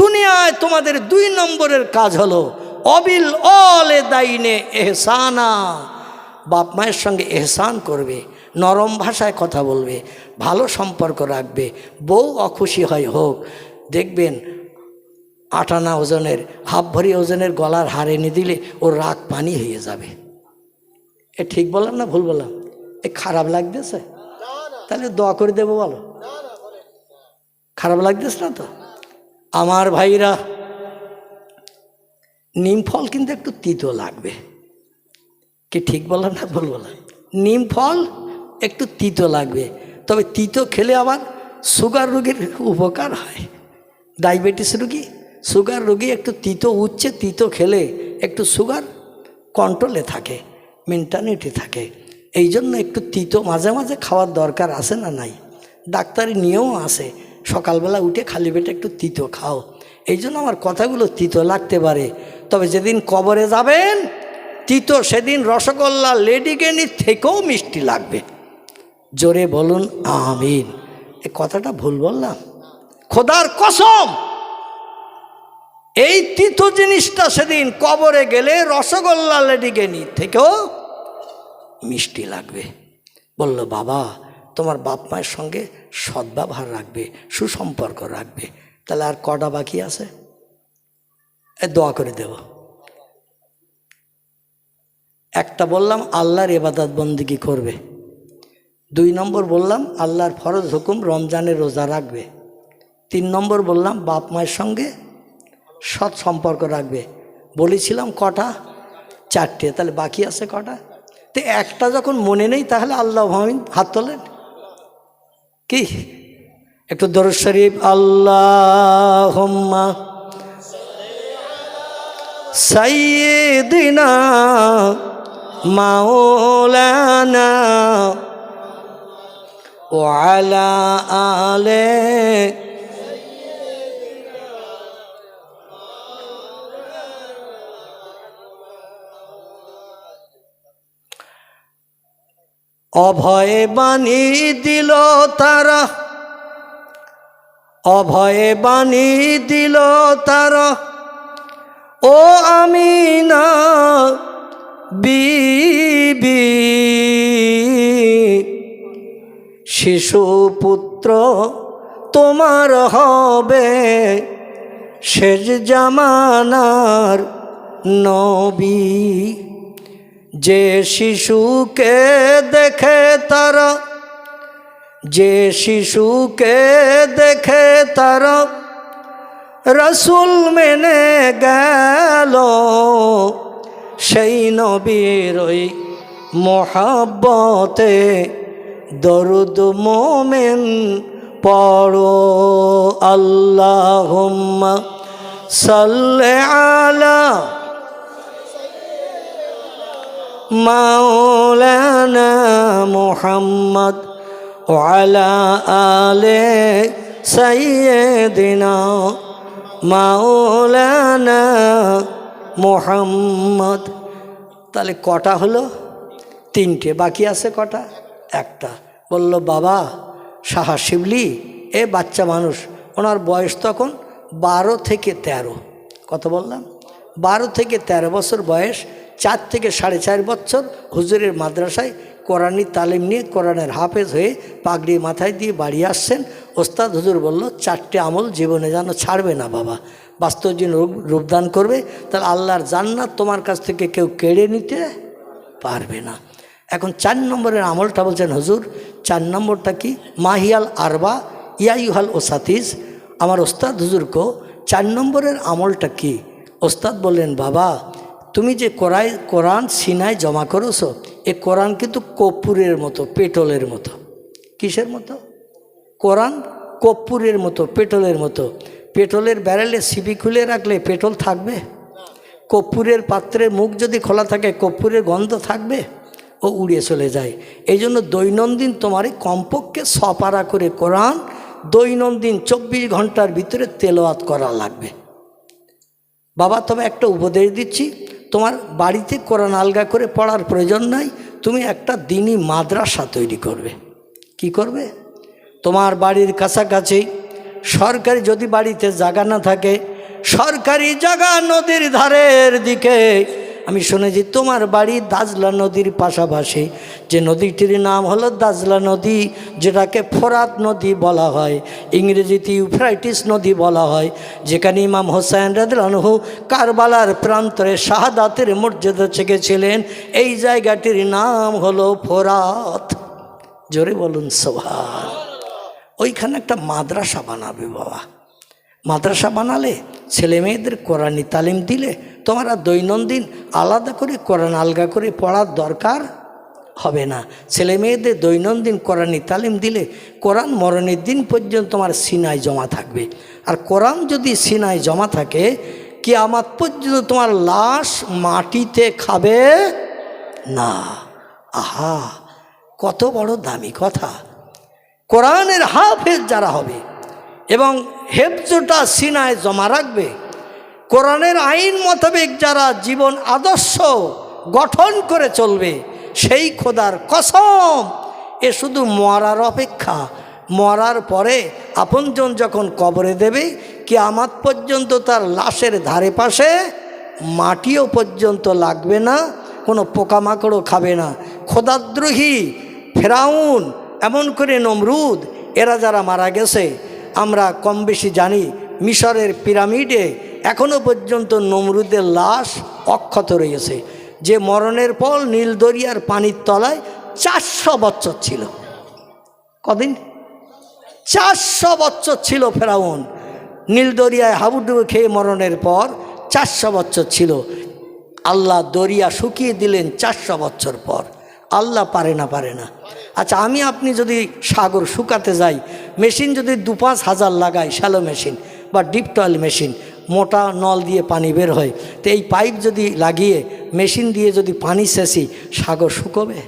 দুনিয়ায় তোমাদের 2 নম্বরের কাজ হলো অবিল অলে দাইনে এহসানা, বাপ মায়ের সঙ্গে এহসান করবে, নরম ভাষায় কথা বলবে, ভালো সম্পর্ক রাখবে। বউ অখুশি হয় হোক, দেখবেন 8 আনা ওজনের হাফ ভরি ওজনের গলার হার এনে দিলে ওর রাগ পানি হয়ে যাবে। এ ঠিক বললাম না ভুল বললাম? এ খারাপ লাগতেছে? তাহলে দোয়া করে দেবো, বলো। খারাপ লাগতেছে না তো? আমার ভাইরা, নিম ফল কিন্তু একটু তিতো লাগবে। কি ঠিক বললাম না ভুল বললাম? নিম ফল একটু তিতো লাগবে, তবে তিতো খেলে আবার সুগার রোগীর উপকার হয়। ডায়াবেটিস রোগী, সুগার রোগী একটু তিতো উচ্চে তিতো খেলে একটু সুগার কন্ট্রোলে থাকে, মেন্টালিটি থাকে। এই জন্য একটু তিতো মাঝে মাঝে খাওয়ার দরকার আছে না নাই? ডাক্তারি নিয়েও আসে সকালবেলা উঠে খালি পেটে একটু তিতো খাও। এই জন্য আমার কথাগুলো তিতো লাগতে পারে, তবে যেদিন কবরে যাবেন তিতো সেদিন রসগোল্লা লেডিকেনির থেকেও মিষ্টি লাগবে। জোরে বলুন আমিন। এ কথাটা ভুল বললাম? খোদার কসম, এই তিতো জিনিসটা সেদিন কবরে গেলে রসগোল্লা লেডিকেনির থেকেও মিষ্টি লাগবে। বলল বাবা তোমার বাপ মায়ের সঙ্গে সদ্ব্যবহার রাখবে, সুসম্পর্ক রাখবে। তাহলে আর কটা বাকি আছে? দোয়া করে দেব। একটা বললাম আল্লাহর ইবাদত বন্দেগী করবে, 2 নম্বর বললাম আল্লাহর ফরজ হুকুম রমজানের রোজা রাখবে, 3 নম্বর বললাম বাপ মায়ের সঙ্গে সৎ সম্পর্ক রাখবে। বলেছিলাম কটা? 4টে। তাহলে বাকি আছে কটা? তো একটা যখন মনে নেই তাহলে আল্লাহ আমিন হাত তোলেন। কি একটু দরুদ শরীফ, আল্লাহুম্মা সাইয়্যিদিনা মাওলানা ওয়া আলা আলে অভয়ে বাণী দিল তারা, অভয়ে বাণী দিল তারা, ও আমিনা বিবি, শিশুপুত্র তোমার হবে শেষ জামানার নবী। যে শিশুকে দেখে তারা, যে শিশুকে দেখে তারা রাসূল মেনে গেল, সেই নবীর ওই মোহাব্বতে দরুদ মোমেন পড়ো। আল্লাহুম্মা সাল্লি আলা মাওলানা মুহাম্মদ ওয়া আলা আলি সাইয়্যিদিনা মাওলানা মুহাম্মদ। তাহলে কটা হলো? তিনটে। বাকি আছে কটা? একটা। বলল বাবা সাহা শিবলি এ বাচ্চা মানুষ, ওনার বয়স তখন 12 থেকে 13। কত বললাম? 12 থেকে 13 বছর বয়স। 4 থেকে 4.5 বছর হুজুরের মাদ্রাসায় কোরআনি তালিম নিয়ে কোরআনের হাফেজ হয়ে পাগড়ি মাথায় দিয়ে বাড়ি আসছেন। ওস্তাদ হুজুর বলল 4টে আমল জীবনে যেন ছাড়বে না বাবা, বাস্তব জীবন রূপদান করবে, তাহলে আল্লাহর জান্নাত তোমার কাছ থেকে কেউ কেড়ে নিতে পারবে না। এখন 4 নম্বরের আমলটা বলছেন হুজুর। 4 নম্বরটা কি? মাহিয়াল আরবা ইয়াইহাল ওসাতিস। আমার ওস্তাদ হুজুরকে 4 নম্বরের আমলটা কি? ওস্তাদ বললেন বাবা তুমি যে কোরআন সিনায় জমা করেছো, এ কোরআন কিন্তু কর্পূরের মতো, পেট্রোলের মতো। কিসের মতো? কোরআন কর্পূরের মতো, পেট্রোলের মতো। পেট্রোলের ব্যারেলে সিপি খুলে রাখলে পেট্রোল থাকবে? কর্পূরের পাত্রের মুখ যদি খোলা থাকে কর্পূরের গন্ধ থাকবে? ও উড়ে চলে যায়। এই জন্য দৈনন্দিন তোমার কমপক্ষে 100 পারা করে কোরআন দৈনন্দিন 24 ঘন্টার ভিতরে তেলাওয়াত করা লাগবে। বাবা তবে একটা উপদেশ দিচ্ছি, তোমার বাড়িতে কোরআন আলগা করে পড়ার প্রয়োজন নাই, তুমি একটা দিনী মাদ্রাসা তৈরি করবে। কি করবে? তোমার বাড়ির কাছাকাছি সরকারি, যদি বাড়িতে জায়গা না থাকে, সরকারি জায়গা নদীর ধারের দিকে। আমি শুনেছি তোমার বাড়ি দাজলা নদীর পাশাপাশি যে নদীটির নাম হলো দাজলা নদী, যেটাকে ফোরাত নদী বলা হয়, ইংরেজিতে ইউফ্রাইটিস নদী বলা হয়, যেখানে ইমাম হোসেন রাদিয়াল্লাহু আনহু কারবালার প্রান্তরে শাহাদাতের মর্যাদা চেখেছিলেন। এই জায়গাটির নাম হলো ফোরাত। জোরে বলুন সুবহান। ওইখানে একটা মাদ্রাসা বানাবে বাবা। মাদ্রাসা বানালে ছেলে মেয়েদের কোরআনি তালিম দিলে তোমার দৈনন্দিন আলাদা করে কোরআন আলগা করে পড়ার দরকার হবে না। ছেলে মেয়েদের দৈনন্দিন কোরআনি তালিম দিলে কোরআন মরণের দিন পর্যন্ত তোমার সিনায় জমা থাকবে। আর কোরআন যদি সিনায় জমা থাকে, কিয়ামত পর্যন্ত তোমার লাশ মাটিতে খাবে না। আহা, কত বড় দামি কথা! কোরআনের হাফেজ যারা হবে এবং হেফজটা সিনায় জমা রাখবে, কোরআনের আইন মোতাবেক যারা জীবন আদর্শ গঠন করে চলবে, সেই খোদার কসম এ শুধু মরার অপেক্ষা। মরার পরে আপনজন যখন কবরে দেবে, কিয়ামত পর্যন্ত তার লাশের ধারে পাশে মাটিও পর্যন্ত লাগবে না, কোনো পোকামাকড়ও খাবে না। খোদাদ্রোহী ফেরাউন, এমন করে নমরুদ, এরা যারা মারা গেছে, আমরা কম বেশি জানি মিশরের পিরামিডে এখনও পর্যন্ত নমরুদের লাশ অক্ষত রয়েছে, যে মরণের পর নীল দরিয়ার পানির তলায় 400 বছর ছিল। কদিন? 400 বছর ছিল ফেরাউন নীল দরিয়ায় হাবুডুবু খেয়ে মরণের পর 400 বছর ছিল। আল্লাহ দরিয়া শুকিয়ে দিলেন 400 বছর পর। আল্লাহ পারে না? আচ্ছা, আমি আপনি যদি সাগর শুকাতে যাই, মেশিন যদি 2-5 হাজার লাগাই, শ্যালো মেশিন বা ডিপ টয়েল মেশিন, মোটা নল দিয়ে পানি বের হয়, তো এই পাইপ যদি লাগিয়ে মেশিন দিয়ে যদি পানি শেষি, সাগর শুকোবে?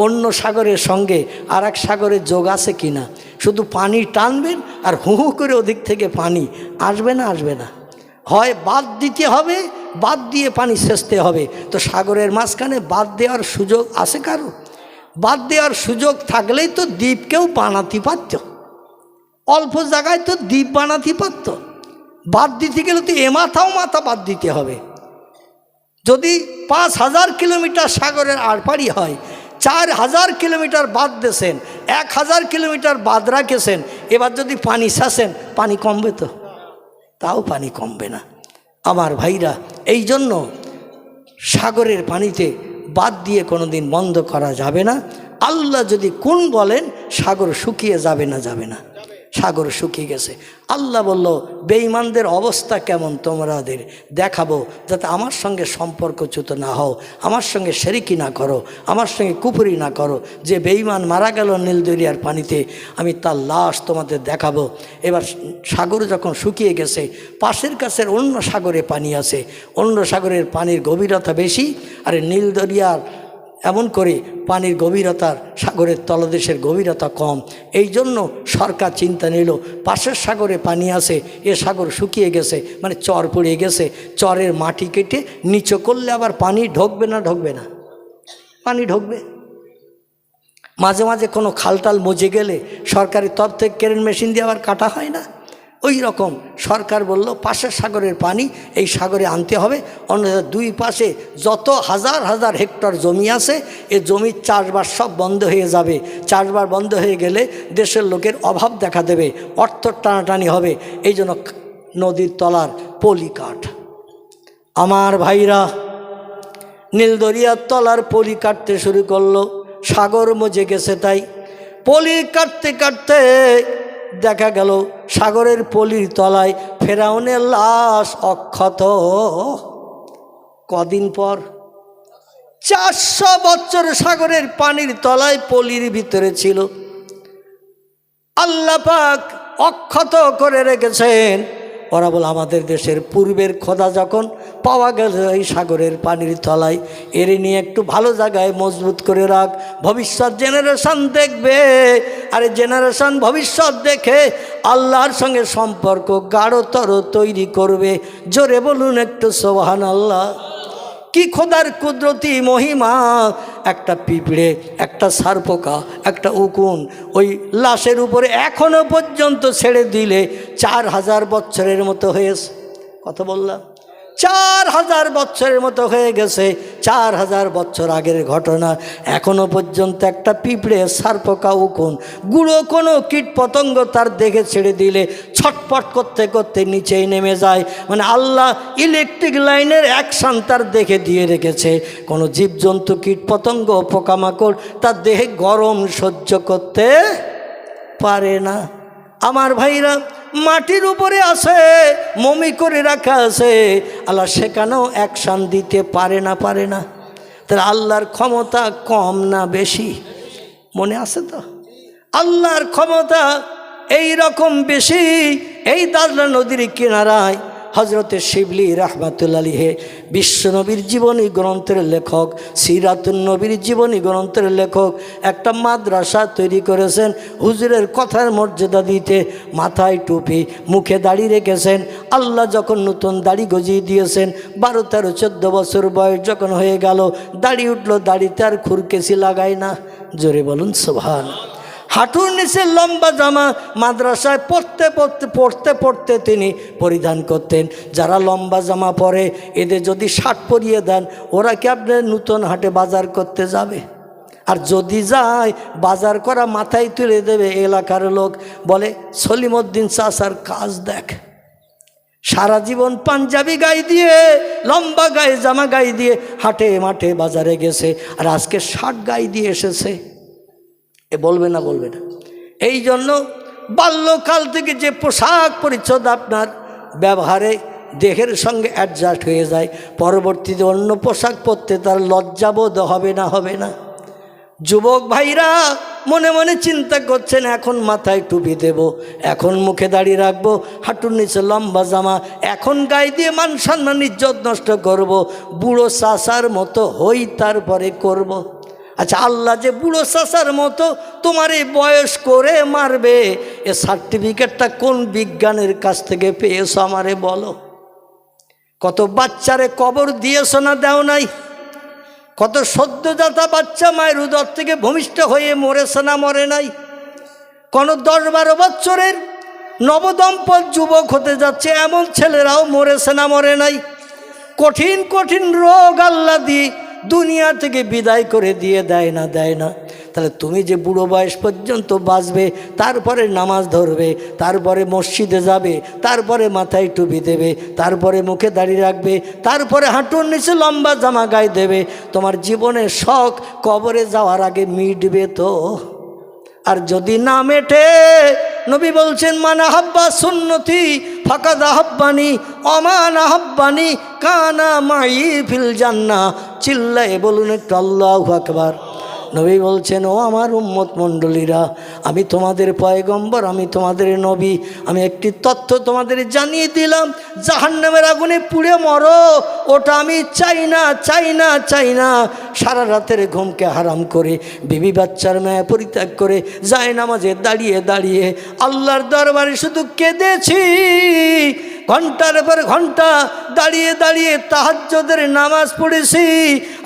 অন্য সাগরের সঙ্গে আর এক সাগরের যোগ আছে কি না? শুধু পানি টানবেন আর হু হু করে ওদিক থেকে পানি আসবে না? হয় বাদ দিতে হবে, বাদ দিয়ে পানি সেচতে হবে। তো সাগরের মাঝখানে বাদ দেওয়ার সুযোগ আছে কারো? বাদ দেওয়ার সুযোগ থাকলেই তো দ্বীপকেও বানাতে পারত, অল্প জায়গায় তো দ্বীপ বানাতে পারত। বাদ দিতে গেলে তো মাথা বাদ দিতে হবে। যদি 5000 কিলোমিটার সাগরের আড়পাড়ি হয়, 4000 কিলোমিটার বাদ দিয়েছেন, 1000 কিলোমিটার বাদ রাখেছেন, এবার যদি পানি ছাসেন, পানি কমবে তো? তাও পানি কমবে না। আমার ভাইরা, এই জন্য সাগরের পানিতে বাদ দিয়ে কোনো দিন বন্ধ করা যাবে না। আল্লাহ যদি কোন বলেন, সাগর শুকিয়ে যাবে না? সাগর শুকিয়ে গেছে। আল্লাহ বলল, বেঈমানদের অবস্থা কেমন তোমাদের দেখাবো, যাতে আমার সঙ্গে সম্পর্কচ্যুত না হও, আমার সঙ্গে শিরকি না করো, আমার সঙ্গে কুফরি না করো। যে বেঈমান মারা গেল নীল দরিয়ার পানিতে, আমি তার লাশ তোমাদের দেখাবো। এবার সাগর যখন শুকিয়ে গেছে, পাশের কাছের অন্য সাগরে পানি আছে, অন্য সাগরের পানির গভীরতা বেশি, আর নীল দরিয়ার এমন করে পানির গভীরতার সাগরের তলদেশের গভীরতা কম। এই জন্য সরকার চিন্তা নিল, পাশের সাগরে পানি আছে, এ সাগর শুকিয়ে গেছে, মানে চর পড়ে গেছে, চরের মাটি কেটে নিচু করলে আবার পানি ঢুকবে না? ঢুকবে না, পানি ঢুকবে। মাঝে মাঝে কোনো খালটাল মজে গেলে সরকারের তরফ থেকে ক্রেন মেশিন দিয়ে আবার কাটা হয় না? ওই রকম সরকার বলল, পাশের সাগরের পানি এই সাগরে আনতে হবে। অন্যথা দুই পাশে যত হাজার হাজার হেক্টর জমি আছে, এ জমির চাষবাস সব বন্ধ হয়ে যাবে। চাষবাস বন্ধ হয়ে গেলে দেশের লোকের অভাব দেখা দেবে, অর্থ টানাটানি হবে। এই জন্য নদীর তলার পলি কাঠ। আমার ভাইরা, নীল দরিয়ার তলার পলি কাটতে শুরু করলো, সাগর মজে গেছে। তাই পলি কাটতে কাটতে দেখা গেল সাগরের পলির তলায় ফেরাউনের লাশ অক্ষত। কদিন পর 400 বছর সাগরের পানির তলায় পলির ভিতরে ছিল, আল্লাহ পাক অক্ষত করে রেখেছেন। ওরা বলে, আমাদের দেশের পূর্বের খোদা যখন পাওয়া গেল এই সাগরের পানির তলায়, এর নিয়ে একটু ভালো জায়গায় মজবুত করে রাখ, ভবিষ্যৎ জেনারেশন দেখবে। আর জেনারেশন ভবিষ্যৎ দেখে আল্লাহর সঙ্গে সম্পর্ক গাঢ়তর তৈরি করবে। জোরে বলুন একটু সুবহানাল্লাহ। কি খোদার কুদরতি মহিমা! একটা পিঁপড়ে, একটা সারপোকা, একটা উকুন ওই লাশের উপরে এখনো পর্যন্ত ছেড়ে দিলে 4000 বছরের মতো হয়েছে। কত বললাম? 4000 বছরের মতো হয়ে গেছে। 4000 বছর আগের ঘটনা। এখনো পর্যন্ত একটা পিঁপড়ে, সারপোকা, উকুন, গুঁড়ো কোনো কীট পতঙ্গ তার দেখে ছেড়ে দিলে ছটপট করতে করতে নিচেই নেমে যায়। মানে আল্লাহ ইলেকট্রিক লাইনের অ্যাকশান তার দেখে দিয়ে রেখেছে। কোনো জীবজন্তু, কীট পতঙ্গ, পোকামাকড় তার দেহে গরম সহ্য করতে পারে না। আমার ভাইরা, মাটির উপরে আছে, মমি করে রাখা আছে, আল্লাহ সেখানেও অ্যাকশান দিতে পারে না। পারে না। তাহলে আল্লাহর ক্ষমতা কম না বেশি? মনে আছে তো? আল্লাহর ক্ষমতা এই রকম বেশি। এই দাজলা নদীর কিনারায় হজরতে শিবলি রাহমাতুল্লাহ আলাইহি বিশ্বনবীর জীবনী গ্রন্থের লেখক, সিরাতুন নবীর জীবনী গ্রন্থের লেখক, একটা মাদ্রাসা তৈরি করেছেন হুজুরের কথার মর্যাদা দিতে। মাথায় টুপি, মুখে দাড়ি রেখেছেন। আল্লাহ যখন নতুন দাড়ি গজিয়ে দিয়েছেন, 12, 13, 14 বছর বয়স যখন হয়ে গেল, দাড়ি উঠলো, দাড়িতে আর খুরকেসি লাগায় না। জোরে বলুন সুবহানাল্লাহ। হাঁটুর নিচে লম্বা জামা মাদ্রাসায় পড়তে তিনি পরিধান করতেন। যারা লম্বা জামা পরে, এদের যদি শার্ট পরিয়ে দেন, ওরা কি আপনার নতুন হাটে বাজার করতে যাবে? আর যদি যায়, বাজার করা মাথায় তুলে দেবে এলাকার লোক। বলে, সলিমউদ্দিন চাচার কাজ দেখ, সারা জীবন পাঞ্জাবি গায়ে দিয়ে, লম্বা গায়ে জামা গায়ে দিয়ে হাটে মাঠে বাজারে গেছে, আর আজকে শার্ট গায়ে দিয়ে এসেছে। এ বলবে না? বলবে না? এই জন্য বাল্যকাল থেকে যে পোশাক পরিচ্ছদ আপনার ব্যবহারে দেহের সঙ্গে অ্যাডজাস্ট হয়ে যায়, পরবর্তীতে অন্য পোশাক পরতে তার লজ্জাবোধ হবে না? হবে না? যুবক ভাইরা মনে মনে চিন্তা করছেন, এখন মাথায় টুপি দেব, এখন মুখে দাড়ি রাখবো, হাঁটুর নিচে লম্বা জামা, এখন গায়ে দিয়ে মান সম্মান ইজ্জত নষ্ট করব, বুড়ো চাচার মতো হই তারপরে করব। আচ্ছা, আল্লাহ যে বুড়ো চাচার মতো তোমার এই বয়স করে মারবে, এ সার্টিফিকেটটা কোন বিজ্ঞানের কাছ থেকে পেয়েছো আমারে বলো? কত বাচ্চারে কবর দিয়েছো না দেও নাই? কত সদ্যজাতা বাচ্চা মায়ের উদর থেকে ভূমিষ্ঠ হয়ে মরেছে না মরে নাই? কোন 10-12 বছরের নবদম্পত যুবক হতে যাচ্ছে এমন ছেলেরাও মরেছে না মরে নাই? কঠিন কঠিন রোগ আল্লাহ দিয়ে দুনিয়া থেকে বিদায় করে দিয়ে দেয় না? দেয় না? তাহলে তুমি যে বুড়ো বয়স পর্যন্ত বাঁচবে, তারপরে নামাজ ধরবে, তারপরে মসজিদে যাবে, তারপরে মাথায় টুপি দেবে, তারপরে মুখে দাড়ি রাখবে, তারপরে হাঁটুর নিচে লম্বা জামা গায়ে দেবে, তোমার জীবনের শখ কবরে যাওয়ার আগে মিটবে তো? আর যদি না মেটে, নবী বলছেন মান আহাব্বা সুন্নতি ফাকাদ আহাব্বানি ওমান আহাব্বানি কানা মাই ফিল জান্নাহ। চিল্লায়ে বলুন একটু আল্লাহু আকবার। নবী বলছেন ও আমার উম্মত মণ্ডলীরা, আমি তোমাদের পয়গম্বর, আমি তোমাদের নবী, আমি একটি তথ্য তোমাদের জানিয়ে দিলাম, জাহান্নামের আগুনে পুড়ে মরো, ওটা আমি চাই না, চাই না, চাই না। সারা রাতের ঘুমকে হারাম করে, বিবি বাচ্চার মায়া পরিত্যাগ করে, যায় নামাজে দাঁড়িয়ে দাঁড়িয়ে আল্লাহর দরবারে শুধু কেঁদেছি, ঘন্টার পর ঘন্টা দাঁড়িয়ে দাঁড়িয়ে তাহাজ্জুদের নামাজ পড়েছি,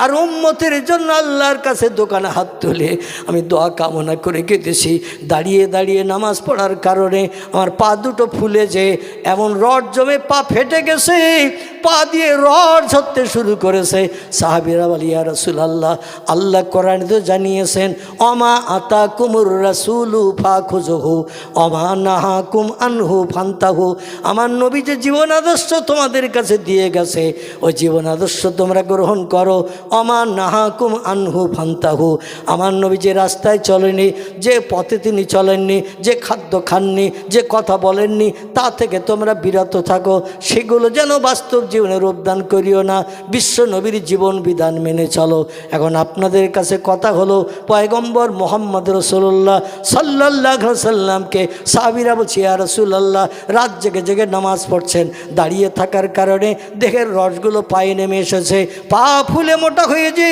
আর উম্মতের জন্য আল্লাহর কাছে দোকানে হাত তুলে আমি দোয়া কামনা করে কেঁদেছি। দাঁড়িয়ে দাঁড়িয়ে নামাজ পড়ার কারণে আমার পা দুটো ফুলে যে এমন রড জমে পা ফেটে গেছে, পা দিয়ে রড ঝরতে শুরু করেছে। সাহাবীরা বলে ইয়া রাসূলুল্লাহ, আল্লাহ কোরআনে তো জানিয়েছেন অমা আতাকুমুর রাসূলু ফাখুযুহু ওমা নাহাকুম আনহু ফান্তাহু। আমার নবী যে জীবন আদর্শ তোমাদের কাছে দিয়ে গেছে, ওই জীবন আদর্শ তোমরা গ্রহণ করো। অমা নাহাকুম আনহু ফান্তাহু। আমার নবী যে রাস্তায় চলেনি, যে পথে তিনি চলেননি, যে খাদ্য খাননি, যে কথা বলেননি, তা থেকে তোমরা বিরত থাকো। সেগুলো যেন বাস্তব জীবনে রূপদান করিও না, বিশ্ব নবীর জীবন বিধান মেনে চলো। এখন আপনাদের কাছে কথা হলো, পয়গম্বর মোহাম্মদ রাসূলুল্লাহ সাল্লাল্লাহু আলাইহি সাল্লামকে সাহাবীরা বলছে ইয়া রাসূলুল্লাহ, রাত জেগে জেগে নামাজ পড়ছেন, দাঁড়িয়ে থাকার কারণে দেহের রসগুলো পায়ে নেমে এসেছে, পা ফুলে মোটা হয়ে যে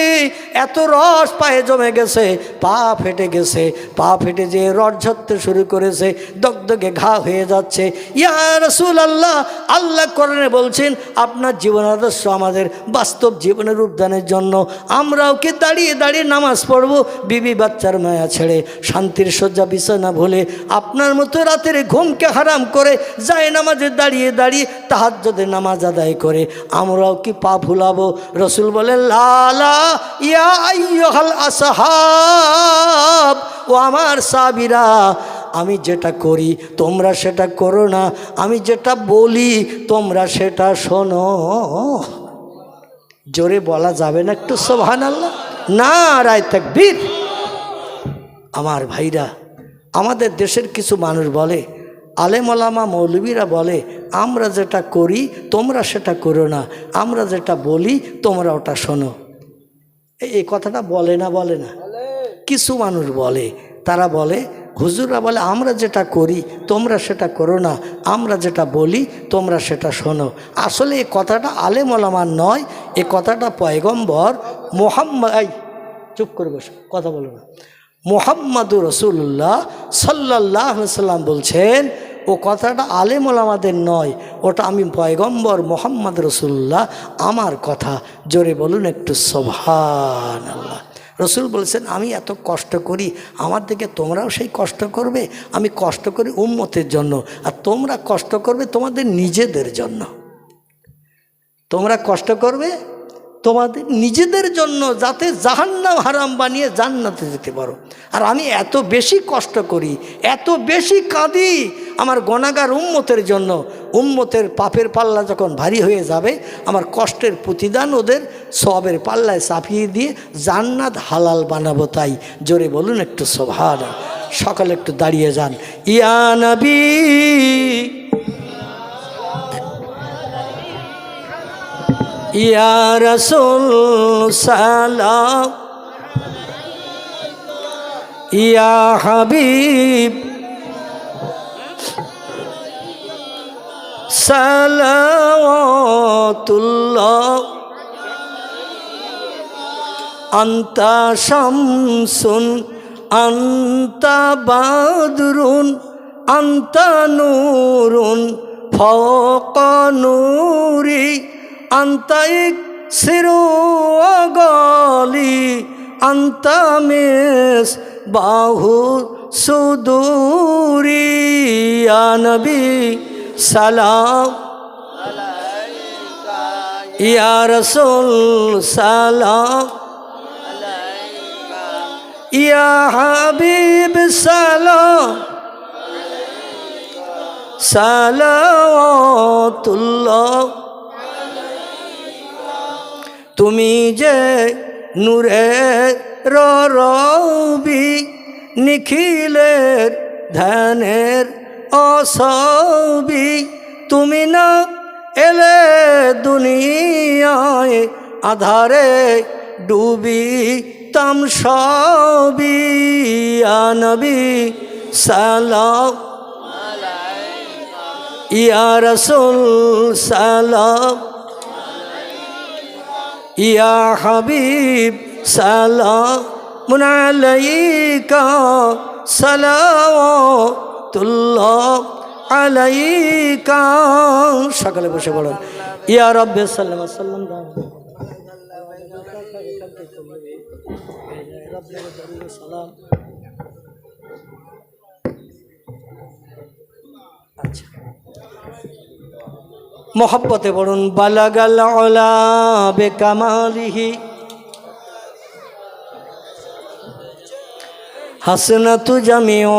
এত রস পায়ে জমে গেছে, পা ফেটে গেছে, পা ফেটে যে রস ঝরতে শুরু করেছে, দগদগে ঘা হয়ে যাচ্ছে। ইয়া রাসূলুল্লাহ, আল্লাহ কোরআনে বলছেন আপনার জীবন আদর্শ আমাদের বাস্তব জীবনের রূপদানের জন্য আমরাও কি দাঁড়িয়ে দাঁড়িয়ে নামাজ পড়ব, বিবি বাচ্চার মায়া ছেড়ে, শান্তির শয্যা বিছানা ভুলে, আপনার মতো রাতের ঘুমকে হারাম করে, যায় নামাজে দাঁড়িয়ে দাঁড়িয়ে তাহাজ্জুদের নামাজ আদায় করে আমরাও কি পা ফুলাবো? রসুল বলেন লা লা ইয়া আইয়ুহাল আসহাব, ও আমার সাহাবীরা, আমি যেটা করি তোমরা সেটা করো না, আমি যেটা বলি তোমরা সেটা শোনো। জোরে বলা যাবে না একটু সুবহানাল্লাহ? নারায়ে তাকবীর। আমার ভাইরা, আমাদের দেশের কিছু মানুষ বলে, আলেম ওলামা মৌলবীরা বলে আমরা যেটা করি তোমরা সেটা করো না, আমরা যেটা বলি তোমরা ওটা শোনো। এই কথাটা বলে না? বলে না? কিছু মানুষ বলে, তারা বলে হুজুররা বলে আমরা যেটা করি তোমরা সেটা করো না, আমরা যেটা বলি তোমরা সেটা শোনো। আসলে এই কথাটা আলেম ওলামার নয়, এ কথাটা পয়গম্বর মুহাম্মদ, এই চুপ করে বসো, কথা বলো না, মুহাম্মাদুর রাসূলুল্লাহ সাল্লাল্লাহু আলাইহি সাল্লাম বলছেন, ও কথাটা আলেম ওলামাদের নয়, ওটা আমি পয়গম্বর মুহাম্মদ রাসূলুল্লাহ আমার কথা। জোরে বলুন একটু সুবহানাল্লাহ। রসুল বলছেন আমি এত কষ্ট করি, আমার দিকে তোমরাও সেই কষ্ট করবে। আমি কষ্ট করি উম্মতের জন্য, আর তোমরা কষ্ট করবে তোমাদের নিজেদের জন্য। তোমরা কষ্ট করবে তোমাদের নিজেদের জন্য, যাতে জাহান্নাম হারাম বানিয়ে জান্নাতে যেতে পারো। আর আমি এত বেশি কষ্ট করি, এত বেশি কাঁদি আমার গুনাহগার উম্মতের জন্য। উম্মতের পাপের পাল্লা যখন ভারী হয়ে যাবে, আমার কষ্টের প্রতিদান ওদের সওয়াবের পাল্লায় চাপিয়ে দিয়ে জান্নাত হালাল বানাবো। তাই জোরে বলুন একটু সুবহানাল্লাহ। সকালে একটু দাঁড়িয়ে যান। ইয়া নবী ইয়া রাসূল সালাম, ইয়া হাবিব সালাওয়াতুল্লাহ, আনতা শামসুন আনতা বাদরুন আনতা নূরুন ফাওকা নূরি আনতা ইকসিরু গালি আনতা মিসবাহু সুদুরি। ইয়া নবী সালাম আলাইকা, ইয়া রাসূল সালাম আলাইকা, ইয়া হাবিব সালাম আলাইকা, সালাওয়াতুল্লাহ। তুমি যে নূরের রবি, নিখিলের ধ্যানের অসবি, তুমি না এলে দুনিয়ায় আধারে ডুবি তাম সবই। ইয়া নবী সালাম, ইয়া রাসূল সালাম, ইয়া হাবিব সালামুন আলাইকা সালাওয়াতুল্লাহ আলাইকা। সকালে বসে বলেন ইয়া রাব্বি সাল্লাল্লাহু আলাইহি ওয়াসাল্লাম। আচ্ছা, মোহাব্বতে বলুন বালাগাল উলা বিকামালিহি হাসনাতু জামিউ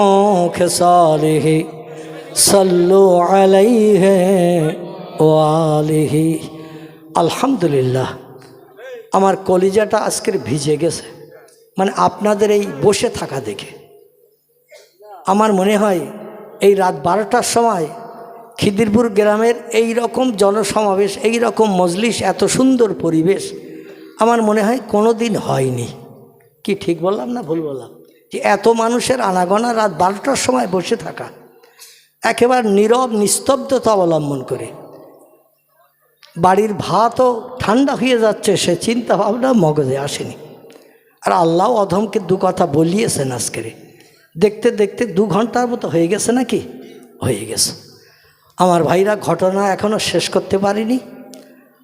খিসালিহি সাল্লু আলাইহি ওয়া আলিহি। আলহামদুলিল্লাহ, আমার কলিজাটা আজকের ভিজে গেছে, মানে আপনাদের এই বসে থাকা দেখে। আমার মনে হয় এই রাত 12টার সময় খিদিরপুর গ্রামের এই রকম জনসমাবেশ, এই রকম মজলিস, এত সুন্দর পরিবেশ আমার মনে হয় কোনো দিন হয়নি। কি ঠিক বললাম না ভুল বললাম? যে এত মানুষের আনাগোনা রাত 12টার সময় বসে থাকা, একেবারে নীরব নিস্তব্ধতা অবলম্বন করে। বাড়ির ভাতও ঠান্ডা হয়ে যাচ্ছে, সে চিন্তা ভাবনা মগজে আসেনি। আর আল্লাহ অধমকে দু কথা বলিয়েছেন আজকের। দেখতে দেখতে 2 ঘন্টার মতো হয়ে গেছে নাকি? হয়ে গেছে। আমার ভাইরা ঘটনা এখনও শেষ করতে পারিনি।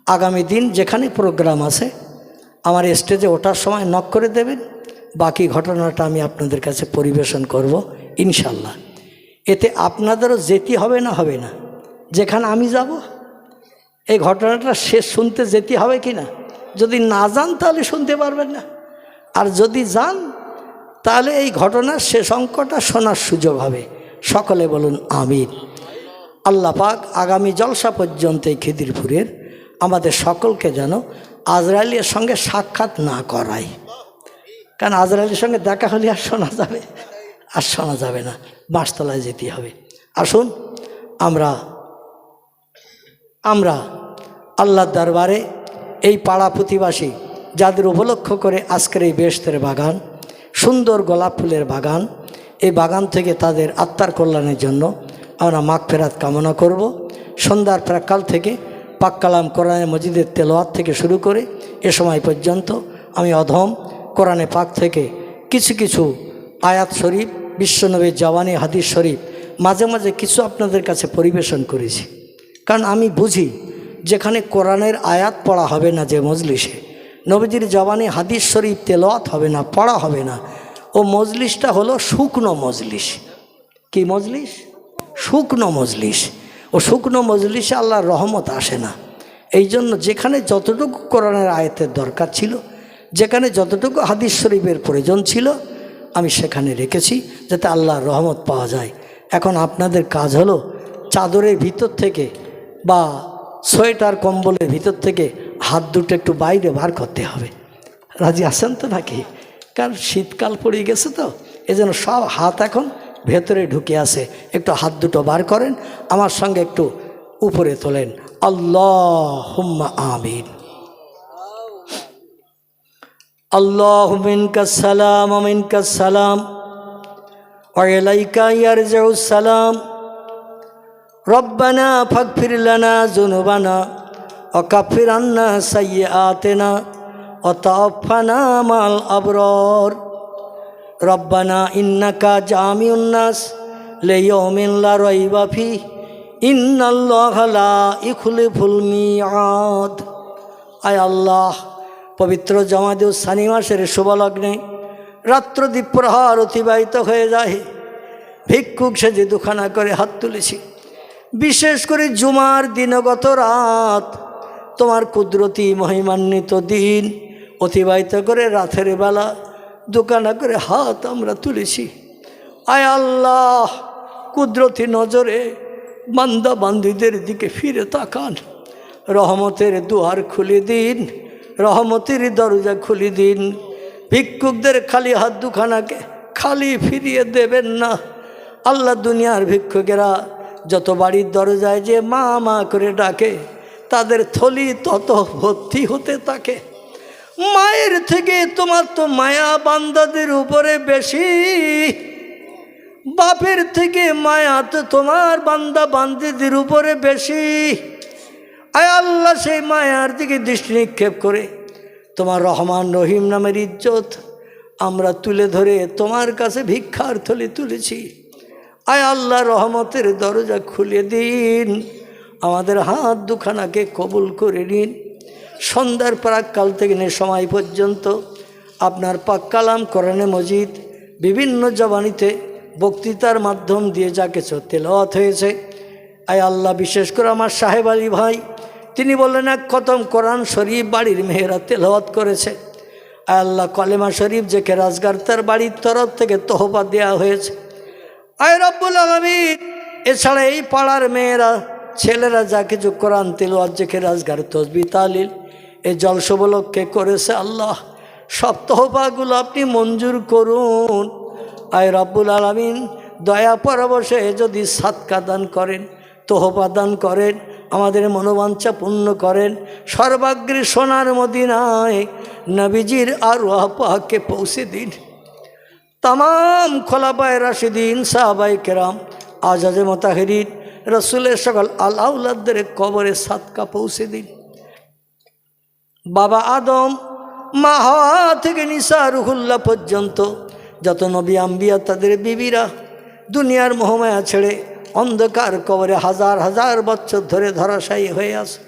আগামী দিন যেখানে প্রোগ্রাম আছে আমার স্টেজে ওঠার সময় নক করে দেবেন, বাকি ঘটনাটা আমি আপনাদের কাছে পরিবেশন করব ইনশাল্লাহ। এতে আপনাদেরও যেতে হবে না? হবে না? যেখানে আমি যাব এই ঘটনাটা শেষ শুনতে যেতে হবে কি না? যদি না যান তাহলে শুনতে পারবেন না, আর যদি যান তাহলে এই ঘটনার শেষ অঙ্কটা শোনার সুযোগ হবে। সকলে বলুন আমিন। আল্লাহ পাক আগামী জলসা পর্যন্ত এই খিদিরপুরের আমাদের সকলকে যেন আজরাইলের সঙ্গে সাক্ষাৎ না করায়। কারণ আজরাইলের সঙ্গে দেখা হলে আর শোনা যাবে? আর শোনা যাবে না, বাঁশতলায় যেতে হবে। আসুন আমরা আল্লাহর দরবারে এই পাড়া প্রতিবাসী যাদের উপলক্ষ করে আজকের এই বেহেশতের বাগান, সুন্দর গোলাপ ফুলের বাগান, এই বাগান থেকে তাদের আত্মার কল্যাণের জন্য আমরা মাগফিরাত কামনা করব। সন্ধ্যার প্রাক্কাল থেকে পাক কালাম কোরআনে মজিদের তেলাওয়াত থেকে শুরু করে এ সময় পর্যন্ত আমি অধম কোরআনে পাক থেকে কিছু কিছু আয়াত শরীফ, বিশ্বনবীর জওয়ানি হাদিস শরীফ মাঝে মাঝে কিছু আপনাদের কাছে পরিবেশন করেছি। কারণ আমি বুঝি যেখানে কোরআনের আয়াত পড়া হবে না, যে মজলিসে নবীজির জওয়ানি হাদিস শরীফ তেলাওয়াত হবে না, পড়া হবে না, ও মজলিসটা হলো শুকনো মজলিস। কি মজলিস? শুকনো মজলিস। ও শুকনো মজলিসে আল্লাহর রহমত আসে না। এই জন্য যেখানে যতটুকু কোরআনের আয়াতের দরকার ছিল, যেখানে যতটুকু হাদিস শরীফের প্রয়োজন ছিল, আমি সেখানে রেখেছি যাতে আল্লাহর রহমত পাওয়া যায়। এখন আপনাদের কাজ হলো চাদরের ভিতর থেকে বা সোয়েটার কম্বলের ভিতর থেকে হাত দুটো একটু বাইরে বার করতে হবে। রাজি আছেন তো নাকি? কারণ শীতকাল পড়ে গেছে তো, এজন্য সব হাত এখন ভেতরে ঢুকে আছে। একটু হাত দুটো বার করেন, আমার সঙ্গে একটু উপরে তোলেন। আল্লাহুম্মা আমিন। আল্লাহুম্মা মিনকাস সালাম ওয়া মিনকাস সালাম ওয়া ইলাইকা ইয়ারজিউস সালাম। রব্বানা ফাগফির লানা যুনুবানা ওয়া কাফির আন্না সাইয়্যাতিনা ওয়া তাওফানা মাল আবরার। রব্বানা ইন্নাকা জামিউন নাস লিয়াউমিন লা রাইবা ফিহি ইন্নাল্লাহা লা ইখলিফুল মিআদ। আয় আল্লাহ, পবিত্র জমাদিউস সানি মাসের শুভলগ্নে রাত্র দ্বীপ্রহার অতিবাহিত হয়ে যায়। ভিক্ষুক সেজে দুখানা করে হাত তুলেছি। বিশেষ করে জুমার দিনগত রাত তোমার কুদরতি মহিমান্বিত দিন অতিবাহিত করে রাতের বেলা দুখানা করে হাত আমরা তুলেছি। আয় আল্লাহ, কুদরতি নজরে বান্দা বান্দীদের দিকে ফিরে তাকান। রহমতের দুয়ার খুলে দিন, রহমতের দরজা খুলে দিন। ভিক্ষুকদের খালি হাত দুখানাকে খালি ফিরিয়ে দেবেন না। আল্লাহ দুনিয়ার ভিক্ষুকেরা যত বাড়ির দরজায় যে মা মা করে ডাকে, তাদের থলি তত ভর্তি হতে থাকে। মায়ের থেকে তোমার তো মায়া বান্দাদের উপরে বেশি, বাপের থেকে মায়া তো তোমার বান্দা বান্দিদের উপরে বেশি। আয় আল্লাহ, সেই মায়ার দিকে দৃষ্টি নিক্ষেপ করে তোমার রহমান রহিম নামের ইজ্জত আমরা তুলে ধরে তোমার কাছে ভিক্ষার থলি তুলেছি। আয় আল্লাহ, রহমতের দরজা খুলে দিন, আমাদের হাত দুখানাকে কবুল করে নিন। সন্ধ্যার প্রাককাল থেকে নিয়ে সময় পর্যন্ত আপনার পাক কালাম কোরআনে মজিদ বিভিন্ন জবানিতে বক্তৃতার মাধ্যম দিয়ে যা কিছু তেলাওয়াত হয়েছে, আয় আল্লাহ, বিশেষ করে আমার সাহেব আলী ভাই, তিনি বললেন এক খতম কোরআন শরীফ বাড়ির মেয়েরা তেলাওয়াত করেছে। আয় আল্লাহ, কলেমা শরীফ যে রাজগার তার বাড়ির তরফ থেকে তোহফা দেওয়া হয়েছে। আয় রব্বুল আলামিন, এছাড়া এই পাড়ার মেয়েরা ছেলেরা যা কিছু কোরআন তেলাওয়াত যে রাজগার তসবিহ তাহলিল এই জলসবলক্ষে করেছে, আল্লাহ সব তোহফাগুলো আপনি মঞ্জুর করুন। আয় রব্বুল আলামিন, দয়া পরবশে যদি সাদকা দান করেন, তোহফা দান করেন, আমাদের মনোবাঞ্ছা পূর্ণ করেন। সর্বাগ্রে সোনার মদিনায় নবীজির আরওয়াহ পাককে পৌঁছে দিন। তামাম খোলাফায়ে রাশিদিন, সাহাবায়ে কেরাম, আজাজে মোতাহেরিন, রসুলের সকল আলাউলাদের কবরে সাদকা পৌঁছে দিন। বাবা আদম, মা হাওয়া থেকে নিসা রুহুল্লাহ পর্যন্ত যত নবী আম্বিয়া তাদের বিবিরা দুনিয়ার মোহমায়া ছেড়ে অন্ধকার কবরে হাজার হাজার বছর ধরে ধরাশায়ী হয়ে আসে,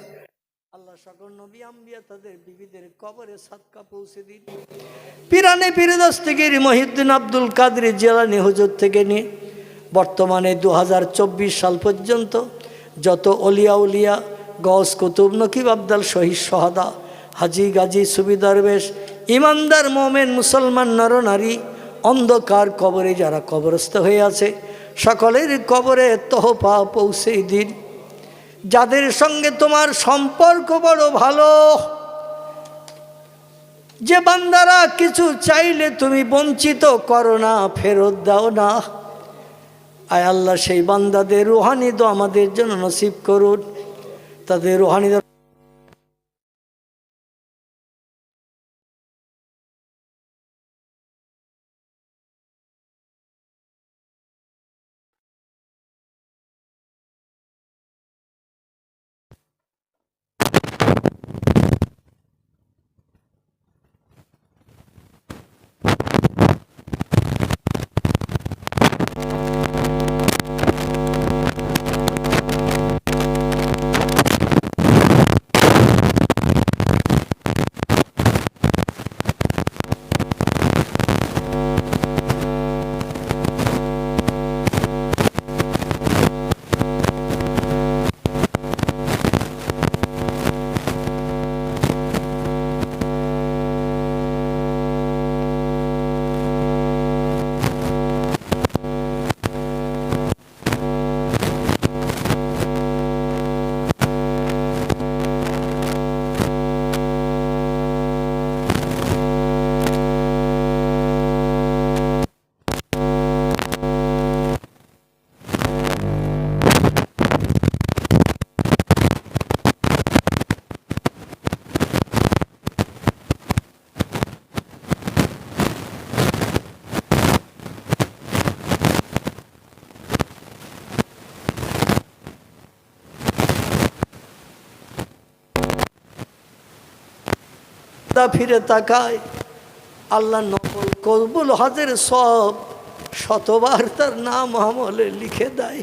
আল্লাহ সকল নবী আম্বিয়া তাদের বিবিদের কবরে সাদকা পৌঁছে দিন। পিরানে পীরদস্তগীর মহিউদ্দিন আব্দুল কাদের জিলানী হুজুর থেকে নিয়ে বর্তমানে 2024 সাল পর্যন্ত যত অলিয়া উলিয়া, গস, কুতুব, নকিব, আবদাল, শহীদ, সোহাদা, হাজি, গাজী, সুফি, দরবেশ, ইমানদার মোমেন মুসলমান নরনারী অন্ধকার কবরে যারা কবরস্থ হয়ে আছে, সকলের কবরে তোহফা পৌঁছে দিন। যাদের সঙ্গে তোমার সম্পর্ক বড় ভালো, যে বান্দারা কিছু চাইলে তুমি বঞ্চিত করো না, ফেরত দাও না, আয় আল্লাহ সেই বান্দাদের রুহানি দোয়া আমাদের জন্য নসিব করুন। তাদের রুহানি ফিরে তাকায়, আল্লাহ নকল কবুল হজের সব শতবার তার নাম আমলে লিখে দেয়।